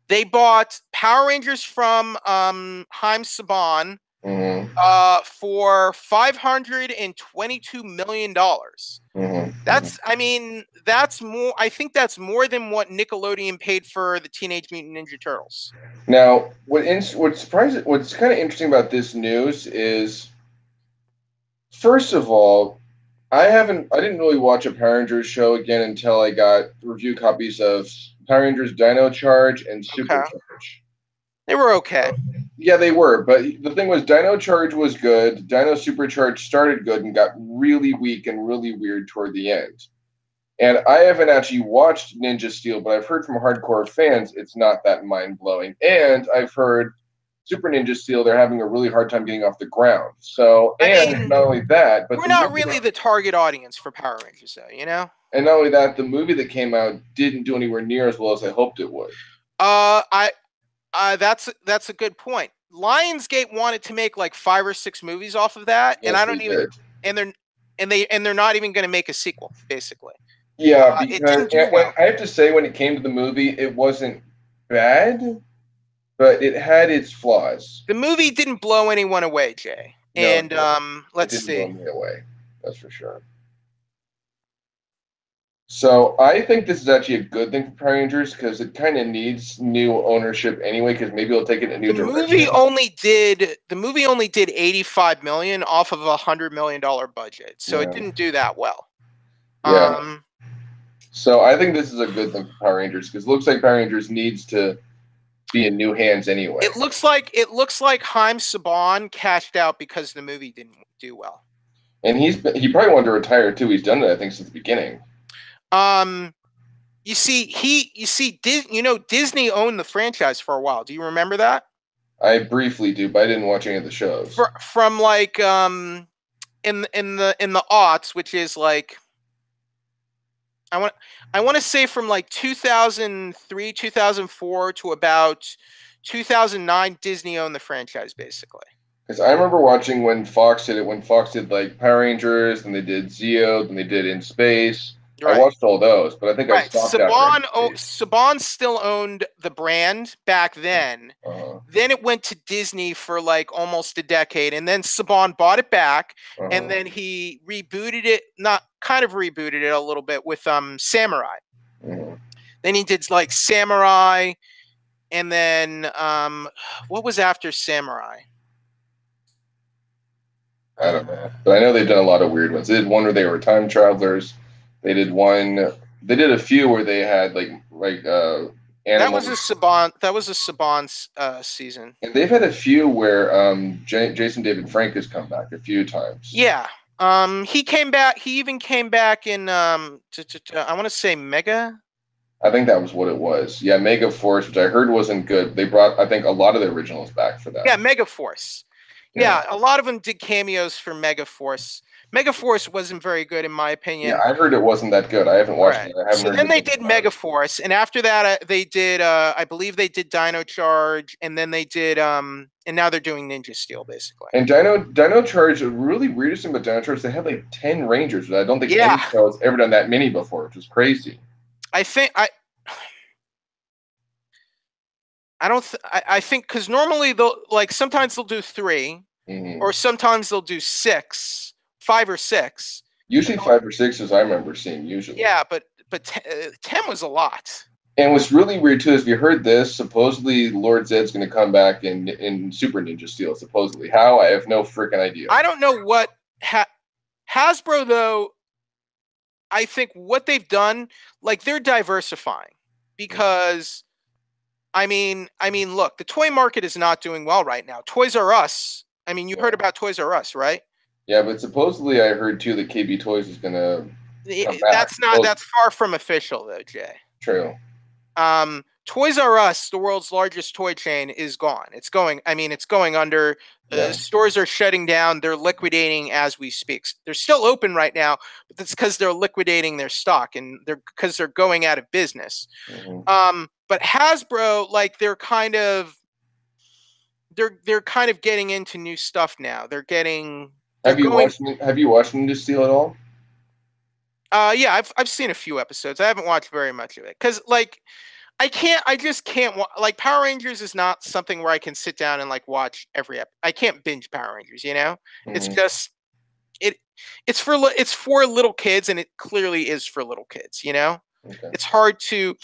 They bought Power Rangers from Haim Saban for $522 million. That's more. I think that's more than what Nickelodeon paid for the Teenage Mutant Ninja Turtles. Now, what's kind of interesting about this news is, first of all, I didn't really watch a Power Rangers show again until I got review copies of Power Rangers Dino Charge and Super Charge. They were okay. Yeah, they were. But the thing was, Dino Charge was good. Dino Supercharge started good and got really weak and really weird toward the end. And I haven't actually watched Ninja Steel, but I've heard from hardcore fans it's not that mind-blowing. And I've heard Super Ninja Steel, they're having a really hard time getting off the ground. So, not only that, but we're not really the target audience for Power Rangers, though, you know? And not only that, the movie that came out didn't do anywhere near as well as I hoped it would. That's a good point. Lionsgate wanted to make like 5 or 6 movies off of that, and I don't even, and they're not even going to make a sequel, basically. Yeah, because I have to say, when it came to the movie, it wasn't bad, but it had its flaws. The movie didn't blow anyone away, Jay. No, and let's see. It didn't blow me away. That's for sure. So I think this is actually a good thing for Power Rangers, because it kind of needs new ownership anyway, because maybe it'll take it in a new direction. The movie only did $85 million off of $100 million budget, so it didn't do that well. Yeah. So I think this is a good thing for Power Rangers, because it looks like Power Rangers needs to be in new hands anyway. It looks like Haim Saban cashed out because the movie didn't do well. And he probably wanted to retire too. He's done it, I think, since the beginning. Disney owned the franchise for a while. Do you remember that? I briefly do, but I didn't watch any of the shows. From like in the aughts, which is like I want to say from like 2003, 2004 to about 2009, Disney owned the franchise basically. Because I remember watching when Fox did it. When Fox did like Power Rangers, then they did Zeo, then they did In Space. Right. I watched all those, but I think I stopped Saban still owned the brand back then. Then it went to Disney for like almost a decade, and then Saban bought it back, and then he rebooted it. kind of rebooted it a little bit with Samurai. Mm-hmm. Then he did like Samurai, and then what was after Samurai? I don't know, but I know they've done a lot of weird ones. They did one where they were time travelers. They did one. They did a few where they had like animals. That was a Saban season. And they've had a few where Jason David Frank has come back a few times. Yeah. He came back. He even came back in I want to say Mega. I think that was what it was. Yeah, Mega Force, which I heard wasn't good. They brought, I think, a lot of the originals back for that. Yeah, Mega Force. Yeah, a lot of them did cameos for Mega Force. Mega Force wasn't very good in my opinion. Yeah, I heard it wasn't that good. I haven't watched it. I haven't so then they did Mega Force, and after that they did I believe they did Dino Charge, and then they did and now they're doing Ninja Steel basically. And Dino Charge, the really weirdest thing about Dino Charge, they had like 10 Rangers. I don't think any show has ever done that many before, which is crazy. I think because normally they'll sometimes they'll do 3, or sometimes they'll do 6, 5 or 6. Usually 5 or 6, as I remember seeing. Usually, yeah, but 10 was a lot. And what's really weird too is, if you heard this, supposedly Lord Zed's going to come back in Super Ninja Steel. Supposedly, how? I have no freaking idea. I don't know what Hasbro though. I think what they've done, they're diversifying, because I mean, look, the toy market is not doing well right now. Toys R Us. I mean, you heard about Toys R Us, right? Yeah, but supposedly I heard too that KB Toys is gonna. That's far from official though, Jay. True. Toys R Us, the world's largest toy chain, is gone. It's going under. Stores are shutting down. They're liquidating as we speak. They're still open right now, but that's because they're liquidating their stock, and because they're going out of business. But Hasbro, they're kind of getting into new stuff now. Have you watched Ninja Steel at all? Yeah, I've seen a few episodes. I haven't watched very much of it because I just can't Power Rangers is not something where I can sit down and watch every episode. I can't binge Power Rangers, It's just it's for little kids, and it clearly is for little kids, Okay. It's hard to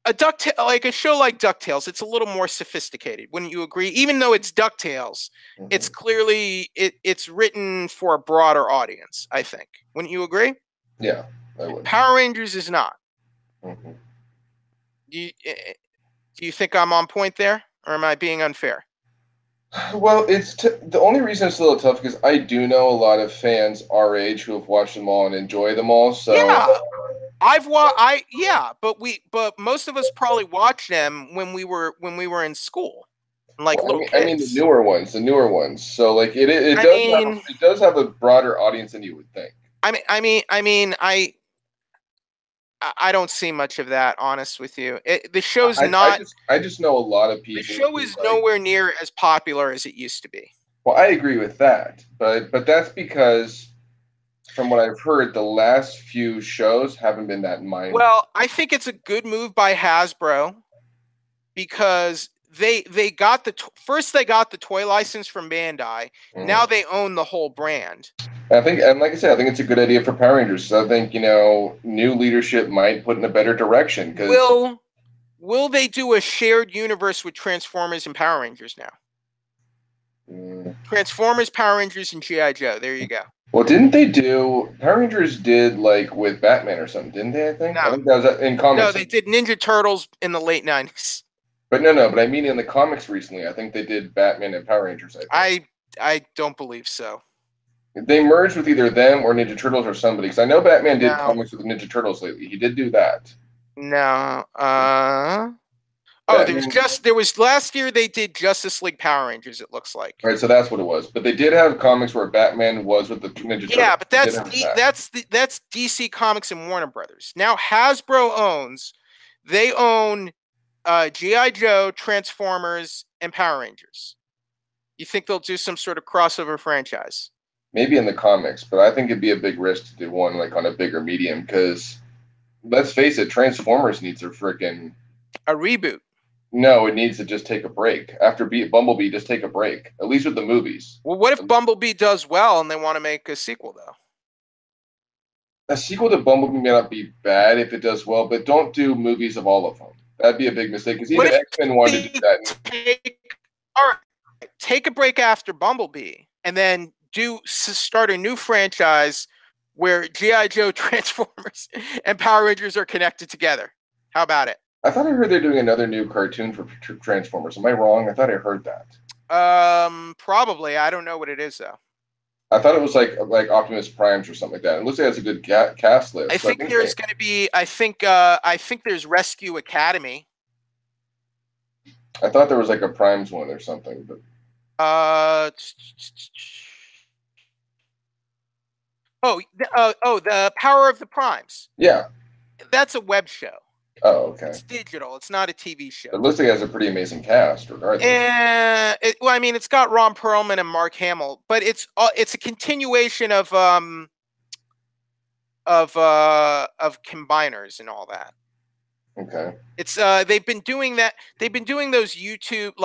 a show like DuckTales. It's a little more sophisticated, wouldn't you agree? Even though it's DuckTales, it's clearly it's written for a broader audience, I think. Wouldn't you agree? Yeah. Power Rangers is not. Do you think I'm on point there, or am I being unfair? Well, it's the only reason it's a little tough because I do know a lot of fans our age who have watched them all and enjoy them all. So yeah, but most of us probably watched them when we were in school, little kids. I mean the newer ones. So it does have a broader audience than you would think. I don't see much of that, honest with you. The show's I just know a lot of people. The show is nowhere near as popular as it used to be. Well, I agree with that, but that's because, from what I've heard, the last few shows haven't been that mindful. Well, I think it's a good move by Hasbro, because they got first they got the toy license from Bandai. Now they own the whole brand. I think, and like I said, I think it's a good idea for Power Rangers. So I think, new leadership might put in a better direction. Will they do a shared universe with Transformers and Power Rangers now? Transformers, Power Rangers, and G.I. Joe. There you go. Well, didn't they do Power Rangers did with Batman or something? Didn't they? I think. No. I think that was in comics. No, they did Ninja Turtles in the late 90s. But no. But I mean, in the comics recently, I think they did Batman and Power Rangers. I don't believe so. They merged with either them or Ninja Turtles or somebody. Because I know Batman did comics with Ninja Turtles lately. He did do that. No. There was last year they did Justice League Power Rangers, it looks like. Right, so that's what it was. But they did have comics where Batman was with the Ninja Turtles. Yeah, but that's DC Comics and Warner Brothers. Now Hasbro they own G.I. Joe, Transformers, and Power Rangers. You think they'll do some sort of crossover franchise? Maybe in the comics, but I think it'd be a big risk to do one on a bigger medium, because let's face it, Transformers needs a reboot. No, it needs to just take a break. After Bumblebee, just take a break. At least with the movies. Well, what if Bumblebee does well and they want to make a sequel though? A sequel to Bumblebee may not be bad if it does well, but don't do movies of all of them. That'd be a big mistake because What even if X-Men wanted to do they that. all right, take a break after Bumblebee and then start a new franchise where GI Joe, Transformers, and Power Rangers are connected together? How about it? I thought I heard they're doing another new cartoon for Transformers. Am I wrong? I thought I heard that. Probably. I don't know what it is though. I thought it was like Optimus Primes or something like that. It looks like it has a good cast list. I So think there's going to be. I think there's Rescue Academy. I thought there was like a Primes one or something, but the Power of the Primes. yeah. That's a web show. Oh, okay. It's digital. It's not a TV show. It looks like it has a pretty amazing cast, regardless. Well, I mean, it's got Ron Perlman and Mark Hamill, but it's a continuation of combiners and all that. Okay. It's they've been doing that. They've been doing those YouTube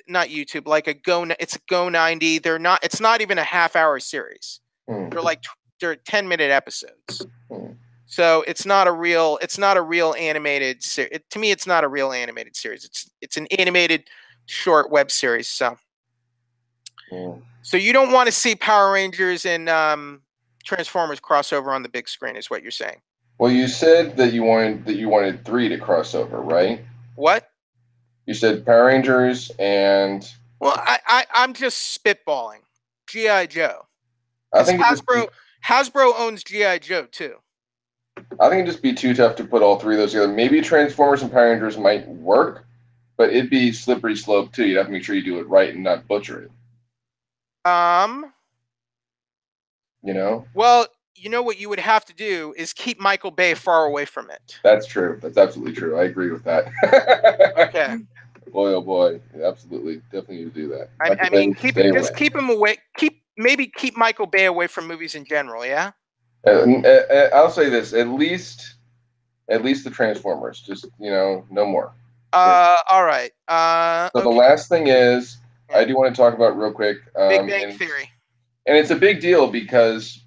not YouTube, like it's a Go 90. They're not. It's not even a half-hour series. They're 10-minute episodes. So it's not a real animated series. To me, it's not a real animated series. It's an animated short web series. So you don't want to see Power Rangers and Transformers crossover on the big screen, is what you're saying? Well, you said that you wanted 3 to cross over, right? What? You said Power Rangers and. Well, I'm just spitballing. GI Joe. I think Hasbro owns GI Joe too. I think it'd just be too tough to put all 3 of those together. Maybe Transformers and Power Rangers might work, but it'd be slippery slope too. You'd have to make sure you do it right and not butcher it. You know? Well, you know what you would have to do is keep Michael Bay far away from it. That's true. That's absolutely true. I agree with that. Okay. Boy, oh boy. Absolutely. Definitely need to do that. I mean, keep him away. Keep Michael Bay away from movies in general, yeah? I'll say this: at least the Transformers. Just no more. All right. So the last thing is, I do want to talk about real quick. Big Bang Theory. And it's a big deal because,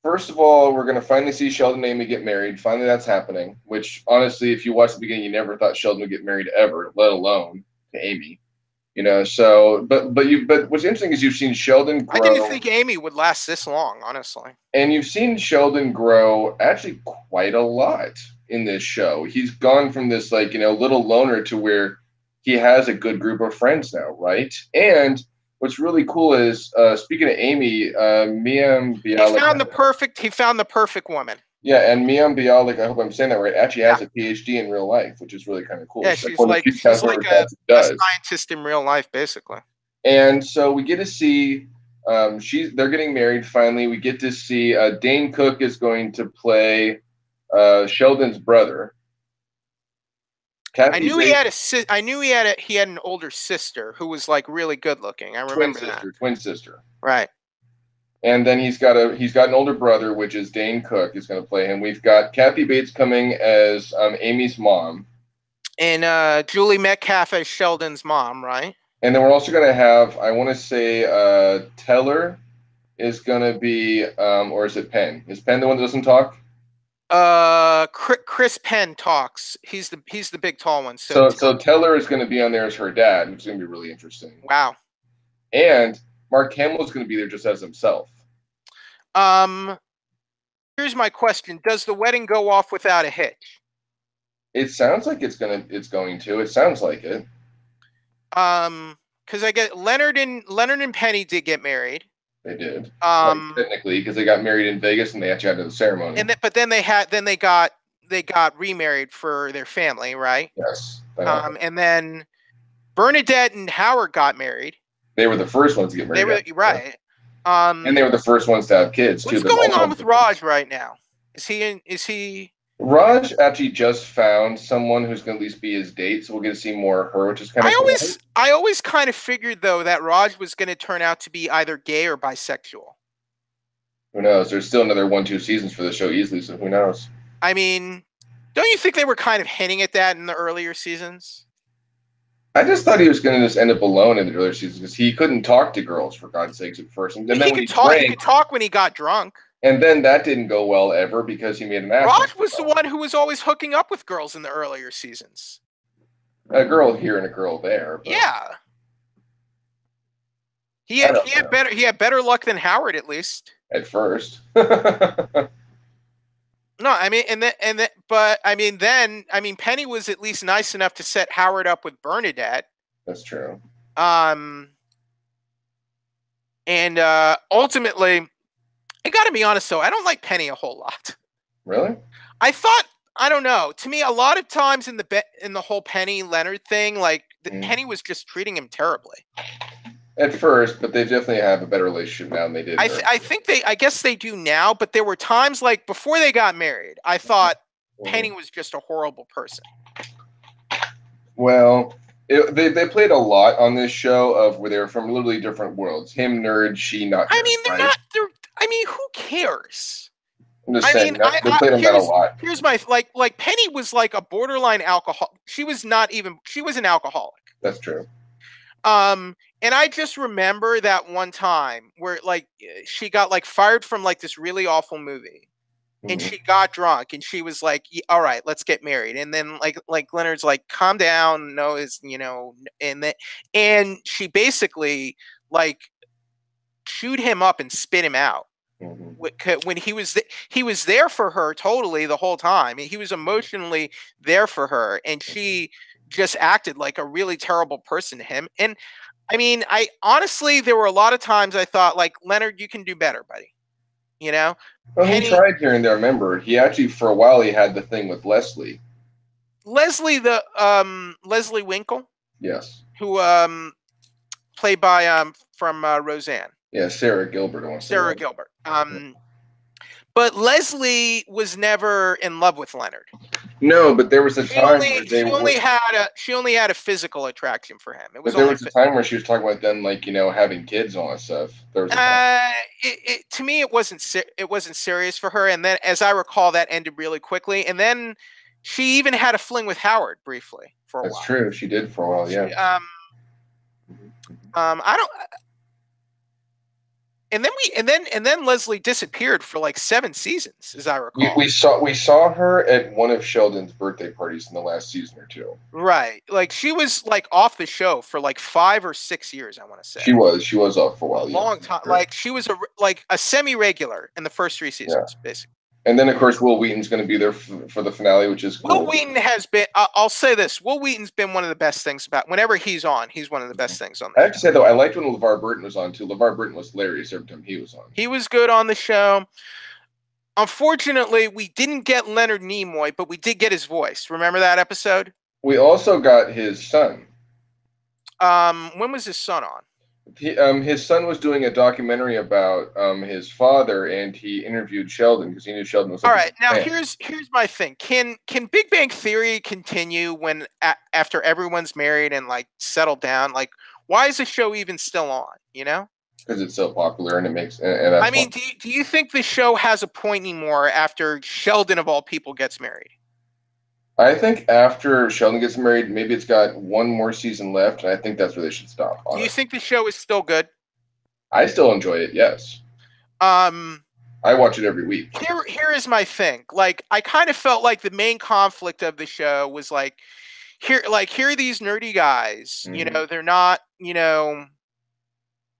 first of all, we're going to finally see Sheldon and Amy get married. Finally, that's happening. Which, honestly, if you watched the beginning, you never thought Sheldon would get married ever, let alone to Amy. So but what's interesting is you've seen Sheldon grow. I didn't think Amy would last this long, honestly. And you've seen Sheldon grow actually quite a lot in this show. He's gone from this little loner to where he has a good group of friends now, right? And what's really cool is speaking of Amy, Mia Bialik. He found the perfect woman. Yeah, and Mia Bialik, I hope I'm saying that right, actually has a PhD in real life, which is really kind of cool. Yeah, she's like a scientist in real life, basically. And so we get to see they're getting married finally. We get to see Dane Cook is going to play Sheldon's brother. I knew he had an older sister who was like really good looking. I remember that. Twin sister. Right. And then he's got an older brother, which is Dane Cook, is going to play him. We've got Kathy Bates coming as Amy's mom, and Julie Metcalf as Sheldon's mom, right? And then we're also going to have, I want to say, Teller is going to be, or is it Penn? Is Penn the one that doesn't talk? Chris Penn talks. He's the big tall one. So Teller is going to be on there as her dad, which is going to be really interesting. Wow. And Mark Hamill is going to be there just as himself. Here's my question: does the wedding go off without a hitch? It sounds like it's going to. It sounds like it. Because I get Leonard and Penny did get married. They did. Technically, because they got married in Vegas and they actually had the ceremony. But then they got remarried for their family, right? Yes. And then Bernadette and Howard got married. They were the first ones to get married. Right. And they were the first ones to have kids too. What's going on with Raj right now? Is he? Raj actually just found someone who's going to at least be his date, so we'll get to see more of her, which is kind of cool. I always kind of figured though that Raj was going to turn out to be either gay or bisexual. Who knows? There's still another 1-2 seasons for the show easily, so who knows? I mean, don't you think they were kind of hinting at that in the earlier seasons? I just thought he was going to just end up alone in the earlier seasons because he couldn't talk to girls for God's sakes at first, and then He when could he talk. He drank, could talk when he got drunk. and then that didn't go well ever because he made an ass of Raj was the himself. one who was always hooking up with girls in the earlier seasons. A girl here and a girl there. But Yeah, he I had don't know. better luck than Howard at least. At first. No, I mean, Penny was at least nice enough to set Howard up with Bernadette. That's true. And ultimately, I got to be honest though, I don't like Penny a whole lot. Really? I don't know. To me, a lot of times in the whole Penny Leonard thing, like Penny was just treating him terribly. At first, but they definitely have a better relationship now than they did. I guess they do now, but there were times like before they got married, I thought Penny was just a horrible person. Well, they played a lot on this show of where they're from literally different worlds. Him nerd, she not. I mean, they're not. Who cares? I'm just saying they played on that a lot. Here's my like Penny was like a borderline alcohol. She was an alcoholic. That's true. And I just remember that one time where like she got like fired from like this really awful movie, and she got drunk, and she was like, "All right, let's get married." And then like Leonard's like, "Calm down, no, and she basically like chewed him up and spit him out. When he was there for her totally the whole time. He was emotionally there for her, and she just acted like a really terrible person to him. And I mean, I honestly, there were a lot of times I thought, like, Leonard, you can do better, buddy. You know? Well, he tried here and there. Remember, he actually for a while he had the thing with Leslie. Leslie Winkle. Yes. Who played by from Roseanne. Yeah, Sarah Gilbert. Sarah Gilbert. But Leslie was never in love with Leonard. No, but there was a time where she only had a physical attraction for him. There was a time where she was talking about them, like having kids and all that stuff. There was to me, it wasn't serious for her. And then, as I recall, that ended really quickly. And then she even had a fling with Howard briefly for a while. That's true. She did for a while. Yeah. I don't. And then Leslie disappeared for like 7 seasons, as I recall. We saw her at one of Sheldon's birthday parties in the last season or two. Right, like she was like off the show for like 5 or 6 years. I want to say she was off for a while. Long time. Sure. Like she was a semi-regular in the first 3 seasons, basically. And then, of course, Will Wheaton's going to be there for the finale, which is cool. Will Wheaton has been, I'll say this, Will Wheaton's been one of the best things about, whenever he's on, he's one of the best things on the show. I have to say, though, I liked when LeVar Burton was on, too. LeVar Burton was hilarious every time he was on. He was good on the show. Unfortunately, we didn't get Leonard Nimoy, but we did get his voice. Remember that episode? We also got his son. When was his son on? His son was doing a documentary about his father, and he interviewed Sheldon because he knew Sheldon was. All right, now here's my thing. Can Big Bang Theory continue when after everyone's married and like settled down? Like, why is the show even still on? Because it's so popular and it makes. I mean, do you think the show has a point anymore after Sheldon of all people gets married? I think after Sheldon gets married, maybe it's got one more season left, and I think that's where they should stop. Do you think the show is still good? I still enjoy it, yes. I watch it every week. Here is my thing. Like, I kind of felt like the main conflict of the show was like, here are these nerdy guys. Mm-hmm. They're not,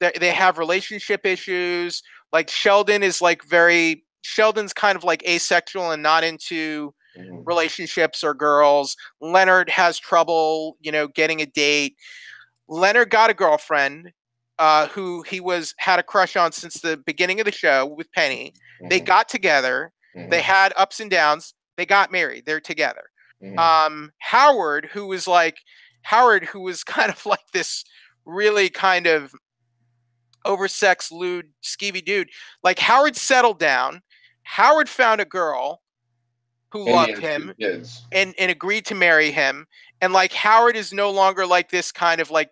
they have relationship issues. Like Sheldon's kind of like asexual and not into relationships or girls. Leonard has trouble, getting a date. Leonard got a girlfriend who he had a crush on since the beginning of the show with Penny. Mm-hmm. They got together. Mm-hmm. They had ups and downs. They got married. They're together. Mm-hmm. Howard, who was kind of like this really kind of oversexed, lewd, skeevy dude. Like Howard settled down. Howard found a girl who loved him and agreed to marry him. And like Howard is no longer like this kind of like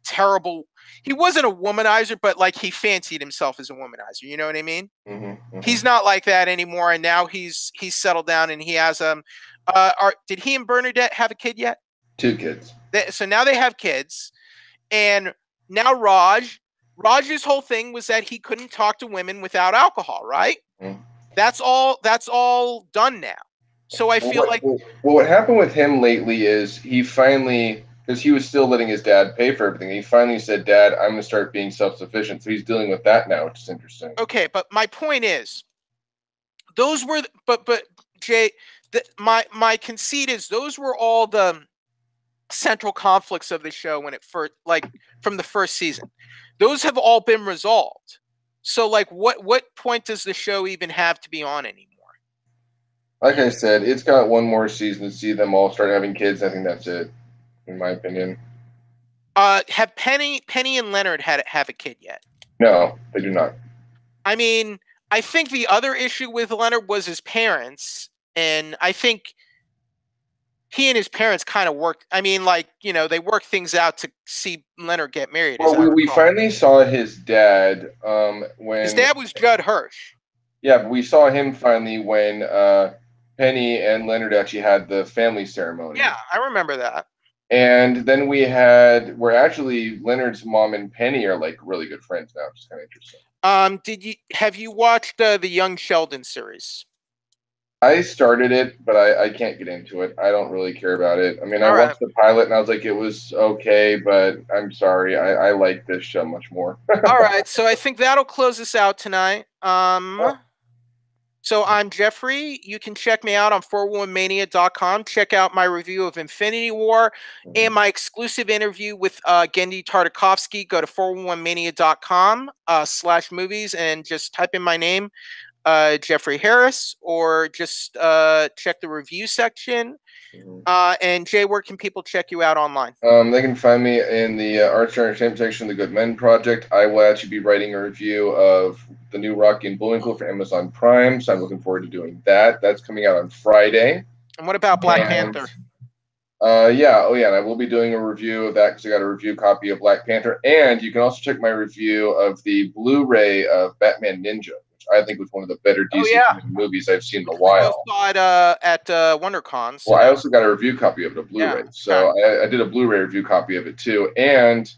terrible. He wasn't a womanizer, but like he fancied himself as a womanizer. You know what I mean? Mm-hmm, mm-hmm. He's not like that anymore. And now he's settled down and he has did he and Bernadette have a kid yet? 2 kids. So now they have kids, and now Raj's whole thing was that he couldn't talk to women without alcohol, right? Mhm. That's all done now. So I feel like What happened with him lately is he finally, because he was still letting his dad pay for everything, he finally said, "Dad, I'm going to start being self-sufficient." So he's dealing with that now, which is interesting. okay, but my point is, those were but Jay, my conceit is those were all the central conflicts of the show when it first, like, from the first season. Those have all been resolved. So like what point does the show even have to be on anymore? Like I said, it's got one more season to see them all start having kids. I think that's it, in my opinion. Have Penny and Leonard have a kid yet? No, they do not. I mean, I think the other issue with Leonard was his parents, and I think he and his parents kind of worked. I mean, like, they worked things out to see Leonard get married. As Well, I we recall, finally saw his dad his when dad was Judd Hirsch. yeah, but we saw him finally when Penny and Leonard actually had the family ceremony. Yeah, I remember that. And then we're actually Leonard's mom and Penny are like really good friends now, which is kind of interesting. Have you watched the Young Sheldon series? I started it, but I can't get into it. I don't really care about it. I mean, I All right. watched the pilot and I was like, it was okay, but I'm sorry. I like this show much more. All right. So I think that'll close us out tonight. So I'm Jeffrey. You can check me out on 411mania.com. Check out my review of Infinity War and my exclusive interview with Gendy Tartakovsky. Go to 411mania.com /movies and just type in my name, Jeffrey Harris, or just check the review section. And Jay, where can people check you out online? They can find me in the Arts and Entertainment section of the Good Men Project. I will actually be writing a review of the new Rocky and Bullwinkle for Amazon Prime, so I'm looking forward to doing that. That's coming out on Friday. And what about Black Panther? And I will be doing a review of that because I got a review copy of Black Panther. And you can also check my review of the Blu-ray of Batman Ninja, which I think was one of the better DC movies I've seen in a while. I saw it at WonderCon. So. Well, I also got a review copy of it, a Blu-ray. Yeah, so I did a Blu-ray review copy of it too. And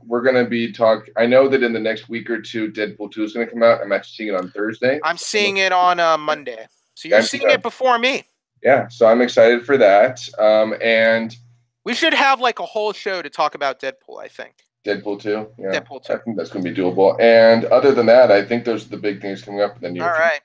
we're going to be I know that in the next week or two, Deadpool 2 is going to come out. I'm actually seeing it on Thursday. I'm seeing it on Monday. So you're seeing it before me. Yeah, so I'm excited for that. And we should have like a whole show to talk about Deadpool, I think. Deadpool 2? Yeah. Deadpool 2. I think that's going to be doable. And other than that, I think those are the big things coming up in the near future. All right.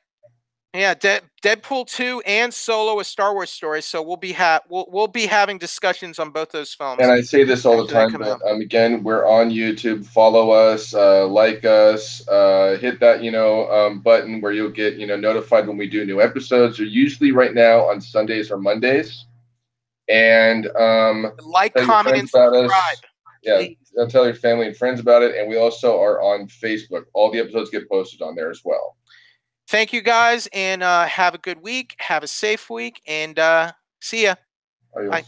Yeah, Deadpool 2 and Solo: A Star Wars Story. So we'll be having discussions on both those films. And I say this all the time, but again, we're on YouTube. Follow us, like us, hit that button where you'll get notified when we do new episodes. They're usually right now on Sundays or Mondays. And like, comment, and subscribe. Yeah, tell your family and friends about it. And we also are on Facebook. All the episodes get posted on there as well. Thank you, guys, and have a good week. Have a safe week, and see ya. Adios. Bye.